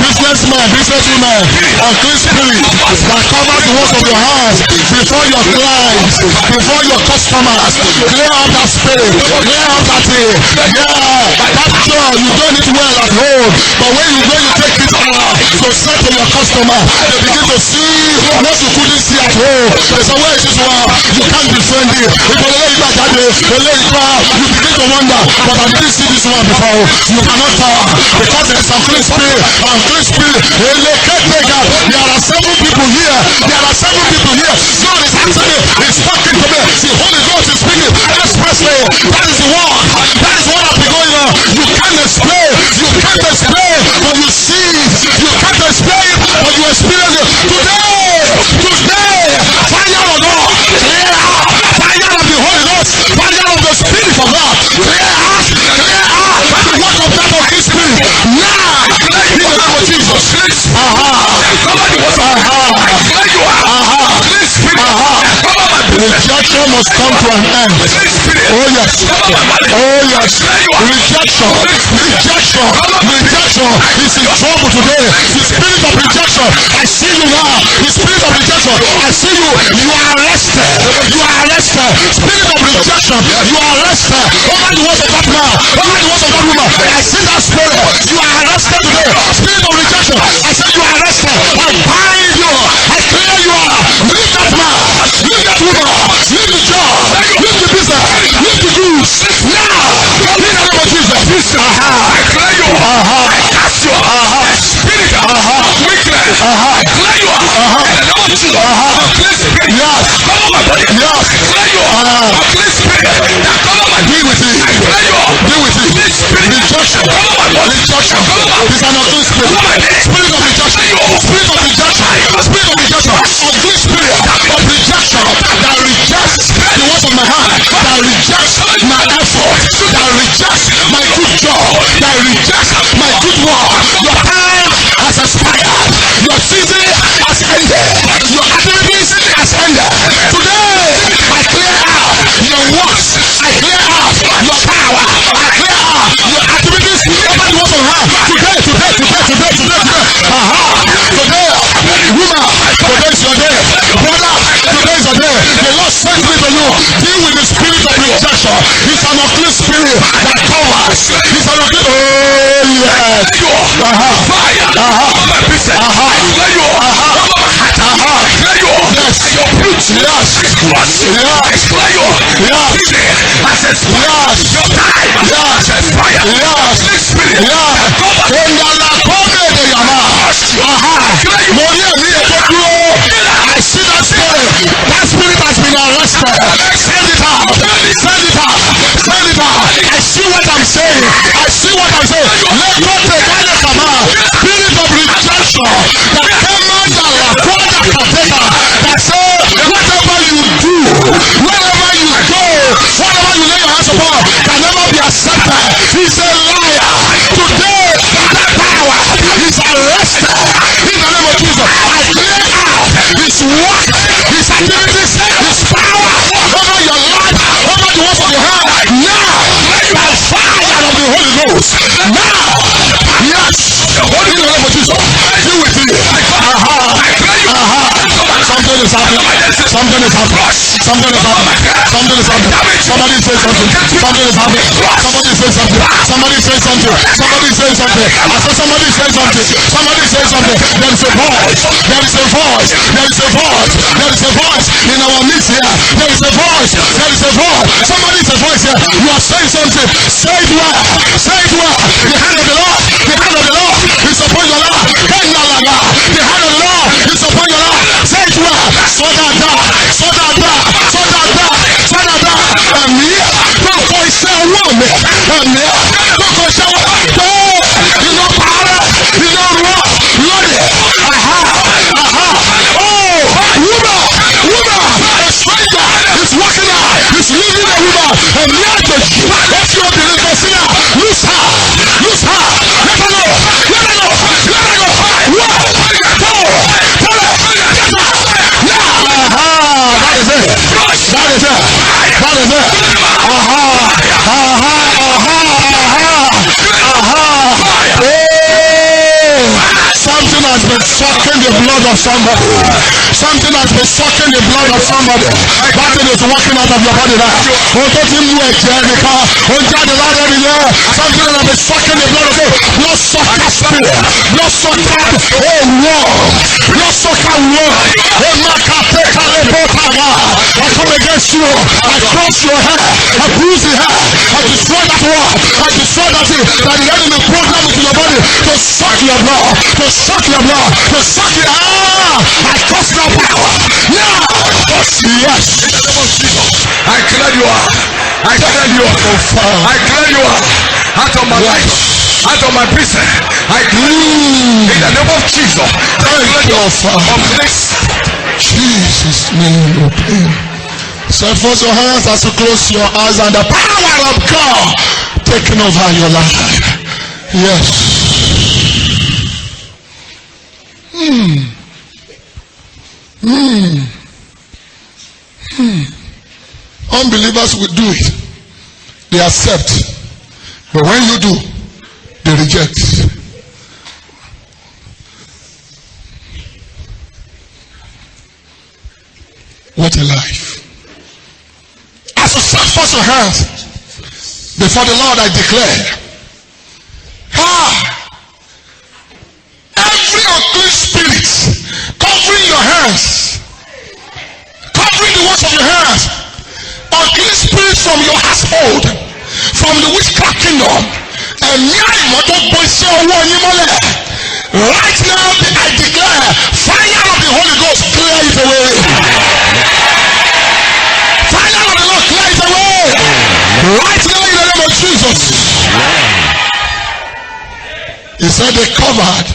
Businessman, businesswoman, unclean spirit that covers the walls of your house before your clients, before your customers. Clear out that spirit, clear out that thing. That joy, you done it well at home, but when you go, you take it out to sell to your customer. They begin to see what you couldn't see at home. They say, where is this one? You can't defend it. If you lay it back at it, you lay it down, you begin to wonder, but I didn't see this one before. You cannot tell because there is some clean spirit. Clean spirit. There are several people here. There are several people here. God is actually talking to me. The Holy Ghost is speaking expressly. That is the word. That is what has been going on. You can't explain. You can't explain, but you see it. You can't explain, but you experience it. Today, fire of God. Clear out. Fire of the Holy Ghost. Fire of the Spirit of God. Clear out. Clear out. The work of that of His Spirit. Now, in the name of Jesus. Rejection must come to an end. Oh yes. Oh yes. Rejection is in trouble today. The spirit of rejection, I see you now. The spirit of rejection, I see you. You are arrested. You are arrested. Spirit of rejection, you are arrested. Over the words of that man, over the words of that woman. I see that spirit. You are arrested today. Spirit of rejection, I say you are arrested. I bind you. I clear you out. Leave that man. Leave that woman. Leave the job. Leave the business. Leave the goods. Now. In the name of Jesus. I clear you. I cast you. Spirit of weakness. I clear you. In the name of Jesus. Unclean spirit. Yes. Cover my body. Yes. Clear you. Unclean spirit. Cover my body. Be with it. I clear you. Be with it. Rejection. Cover my body. Rejection. It's an unclean spirit. Spirit of rejection. Spirit of rejection. Spirit of rejection. Unclean spirit of rejection that rejects the words of my heart, that rejects my effort, that rejects my good job, that rejects my good work. Your time has expired. Your season has ended. Your activities has ended. Today, I clear out your works. I clear out your power. I clear out your activities over the words of my heart. Today. Today, woman, today is your day. Brother, today is your day. The Lord sent me to you. Deal with the spirit of rejection. It's an unclean spirit that covers. It's an unclean. Oh yes. Fire. My business. Yes. Your fruits. Yes. Yes. Your time. Yes. Fire. Yes. Spirit. Yes. I see that spirit. That spirit has been arrested. Send it out. Send it out. Send it out. I see what I'm saying. I see what I'm saying. Let go to the command. Spirit of rejection that came under the father catheter that said, whatever you do, wherever you go, whatever you lay your hands upon can never be accepted. He's a liar. Today, that power is arrested. In the name of Jesus, I clear out his work, his activities, his power over your life, over the works of your hand. Now, by fire of the Holy Ghost. Now, yes, in the name of Jesus, do with me. Something is happening. Something is happening. Something is happening. Something is happening. Somebody say something. Something is happening. Somebody say something. Somebody say something. Somebody say something. I said somebody say something. Somebody say something. There is a voice. There is a voice. There is a voice. There is a voice in our midst here. There is a voice. There is a voice. Somebody is a voice here. You are saying something. Say it well. Say it well. The hand of the Lord. The hand of the Lord is upon your life. The hand of the Lord is upon your life. Say it well. So that so that so that so that ẹ̀mí lọ́kọ̀ iṣẹ́ ọwọ́ mi ẹ̀mí lọ́kọ̀ iṣẹ́ ọwọ́ tó iná parẹ́ iná ruwa lónìí woman a stranger is walking out is leaving a woman ẹ̀mí àjèjì ó fi obìnrin kan sílẹ̀ lose her let her go That is it. of somebody. Something has been sucking the blood of somebody. That thing is walking out of your body now. Something that has been sucking the blood of you. Blood sucker spirit. Blood sucker. Oh, war. Blood sucker war. I come against you. I cross your hair. I bruise the hair. I destroy that war. I destroy that thing. That the enemy program into your body to suck your blood. To suck your blood. To suck your I cross that power. Now. Yes. I clear you out. I clear you out. I clear you out. Out of my life. Out of my business. I clear you. In the name of Jesus. Thank you, Father. Jesus' name, open. So force your hands as you close your eyes and the power of God taking over your life. Yes. Unbelievers will do it. They accept. But when you do, they reject. What a life. As you stretch forth your hands before the Lord, I declare, every unclean spirit covering your hands, covering the works of your hands, unclean spirits from your household, from the witchcraft kingdom, and right now I declare, fire of the Holy Ghost clear it away. Fire of the Lord clear it away. Right now in the name of Jesus. He said they covered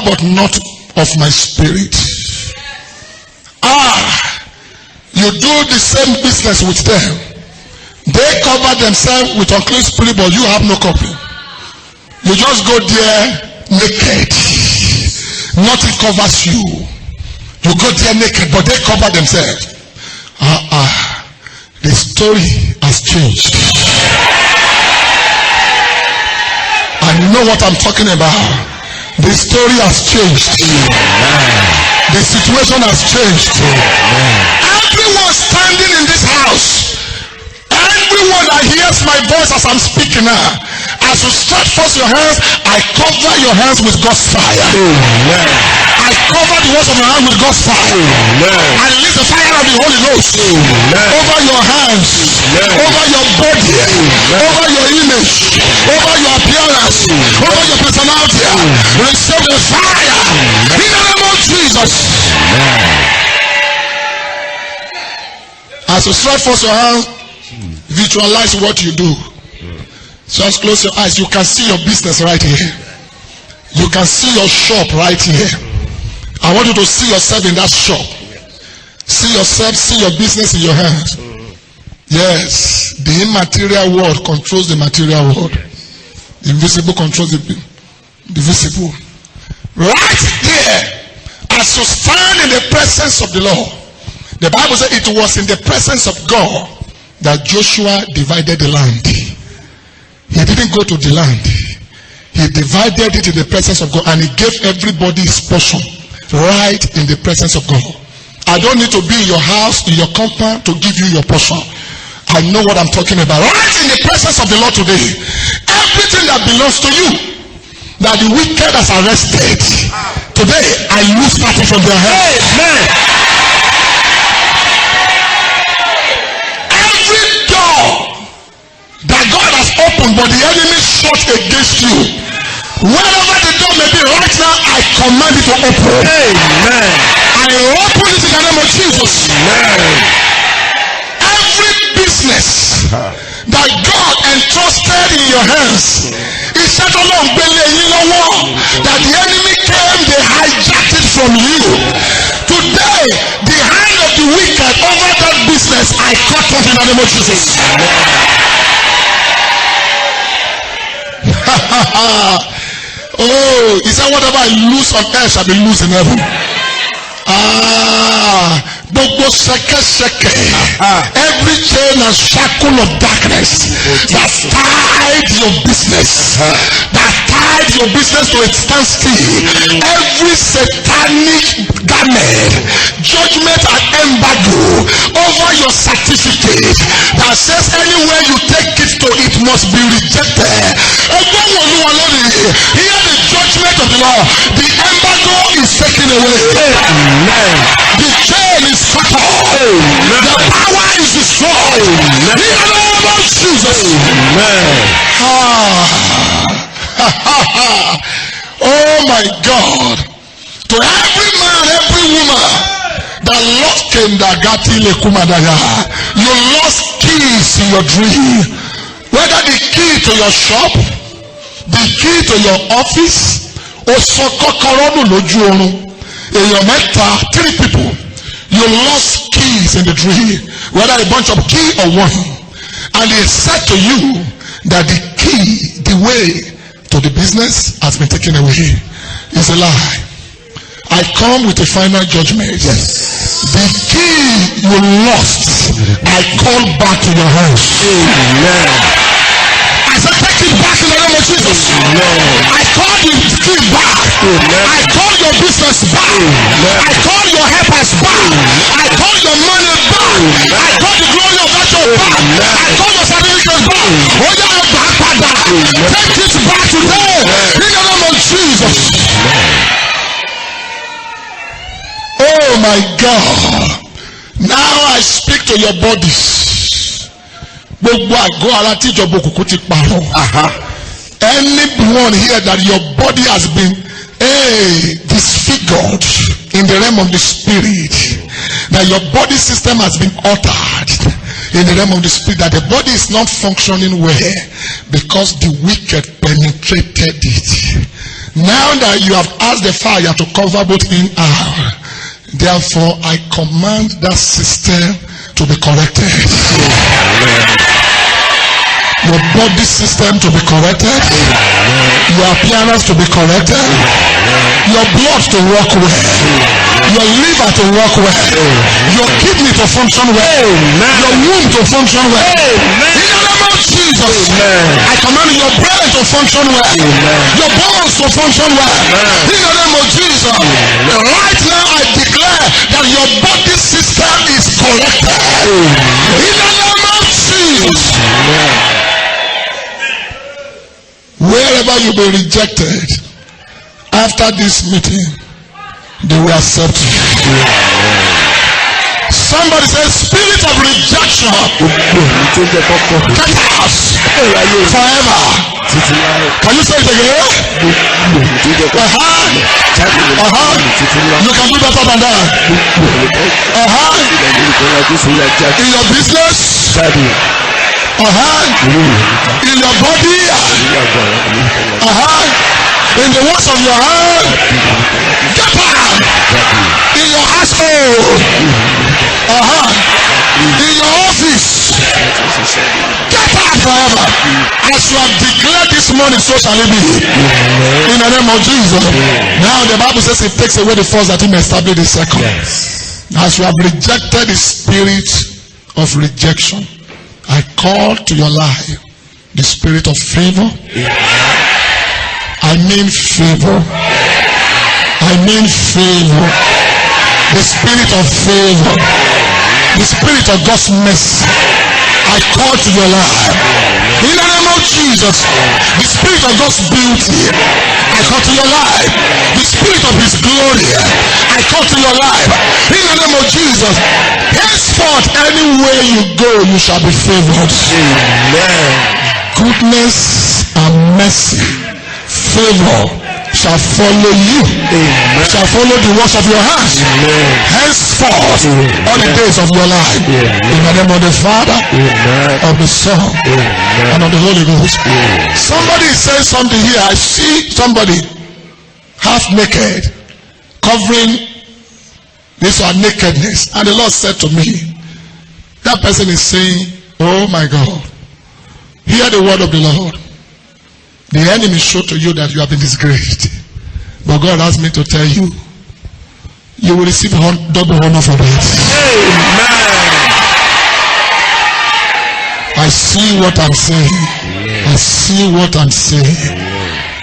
but not of my spirit. You do the same business with them. They cover themselves with unclean spirit, but you have no copy. You just go there naked. Nothing covers you. You go there naked, but they cover themselves. The story has changed. I know what I'm talking about. The story has changed. The situation has changed. Everyone standing in this house, everyone that hears my voice as I'm speaking now, as you stretch forth your hands, I cover your hands with God's fire. I cover the words of my hand with God's fire. I release the fire of the Holy Ghost over your hands, over your body, over your image, over your appearance, over your personality. Receive the fire in the name of Jesus. As you stretch forth your hands, visualize what you do. Just close your eyes. You can see your business right here. You can see your shop right here. I want you to see yourself in that shop. See yourself, see your business in your hands. Yes, the immaterial world controls the material world. The invisible controls the visible. Right here, as you stand in the presence of the Lord, the Bible says it was in the presence of God that Joshua divided the land. He didn't go to the land. He divided it in the presence of God, and he gave everybody his portion right in the presence of God. I don't need to be in your house, in your compound to give you your portion. I know what I'm talking about. Right in the presence of the Lord today, everything that belongs to you, that the wicked has arrested, today I lose starting from their hands. Amen. Every door that God has opened, but the enemy shut against you, wherever the door may be right now, I command it to open. Amen. I open it in the name of Jesus. Amen. Every business that God entrusted in your hands, he said along that the enemy came, they hijacked it from you. Today, the hand of the wicked over that business, I cut off in the name of Jesus. Oh, he said whatever I lose on earth shall be loose in heaven. Gbogbo ṣẹ̀kẹ̀ṣẹ̀kẹ̀. Every chain and shackle of darkness that tied your business. That tied your business to a standstill. Every satanic garment, judgment and embargo over your certificate that says anywhere you take it to, it must be rejected. Hear the judgment of the Lord. The embargo is taken away. Amen. The chain is cut off. Amen. The power is destroyed. Amen. In the name of Jesus. Amen. Oh my God. To every man, every woman that lost Kendagati Lekumadaya, you lost keys in your dream. Whether the key to your shop, the key to your office, or Sokokoronu loju orun. Èèyàn mẹ́ta, 3 people, you lost keys in the dream, whether a bunch of key or one, and they said to you that the key, the way to the business has been taken away. It's a lie. I come with a final judgment. Yes. The key you lost, I call back to your house. Amen. I said, take it back in the name of Jesus. Amen. I call the key back. Amen. I call your business back. Amen. I call your helpers back. Amen. I call your money back. Amen. I call the glory of that show back. Amen. I call your certificate back. Oh yeah, back, Father. Take it back today. Amen. In the name of Jesus. Amen. Oh my God. Now I speak to your bodies. Gbogbo àgọ́ ara tí ìjọba òkùnkùn ti parọ́. Anyone here that your body has been disfigured in the realm of the spirit, that your body system has been altered in the realm of the spirit, that the body is not functioning well because the wicked penetrated it. Now that you have asked the fire to cover both in and out, therefore I command that system to be corrected. Your body system to be corrected. Your appearance to be corrected. Your blood to work well. Your liver to work well. Your kidney to function well. Your womb to function well. In the name of Jesus, I command your brain to function well. Your bones to function well. In the name of Jesus, right now I declare that your body system is corrected. In the name of Jesus. Wherever you be rejected, after this meeting, they will accept you. Somebody says, spirit of rejection, get out forever. Can you say it again? You can do better than that. In your business, in your body, in the works of your hand, get out. In your household, in your office, get out forever. As you have declared this morning, so shall it be. In the name of Jesus. Now the Bible says it takes away the first that he may establish the second. As you have rejected the spirit of rejection, I call to your life the spirit of favor. I mean favor. I mean favor. The spirit of favor. The spirit of God's mercy. I call to your life. In the name of Jesus. The spirit of God's beauty. I call to your life. The spirit of His glory. I call to your life. In the name of Jesus. Henceforth, anywhere you go, you shall be favored. Amen. Goodness and mercy, favor shall follow you. Amen. Shall follow the works of your hands. Amen. Henceforth, all the days of your life. Amen. In the name of the Father, amen, of the Son, amen, and of the Holy Ghost. Amen. Somebody is saying something here. I see somebody half naked, covering this our nakedness, and the Lord said to me, that person is saying, oh my God, hear the word of the Lord. The enemy showed to you that you have been disgraced, but God asked me to tell you, you will receive double honor for that. I see what I'm saying. I see what I'm saying.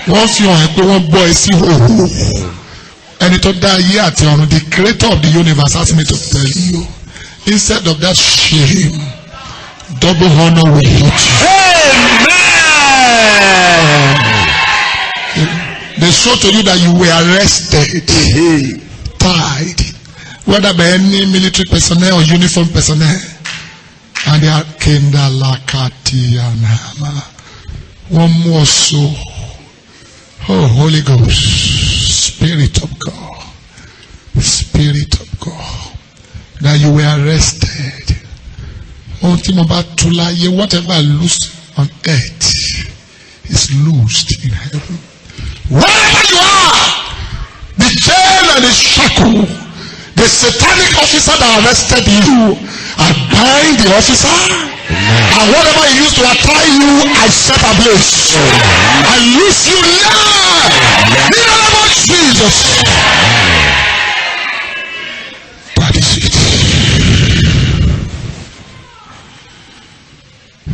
Wọ́n fi hàn pé wọ́n bọ́ ẹ sí òhò. Ẹni tó dá ayé àti ọ̀run, the creator of the universe asked me to tell you, instead of that shame, double honor will hit you. They show to you that you were arrested, tied, whether by any military personnel or uniform personnel. And they are Kenda Lakati Anama. One more soul. Oh, Holy Ghost, Spirit of God, Spirit of God, that you were arrested. Whatever I lose on earth is loosed in heaven. Wherever you are, the jail and the shackle, the satanic officer that arrested you, I bind the officer. And whatever he used to apply you, I set ablaze. I loose you now. In the name of Jesus. That is it.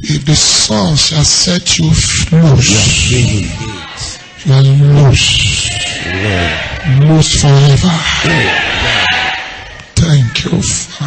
If the Son shall set you loose, you are loose. Loose forever. Thank you, Father.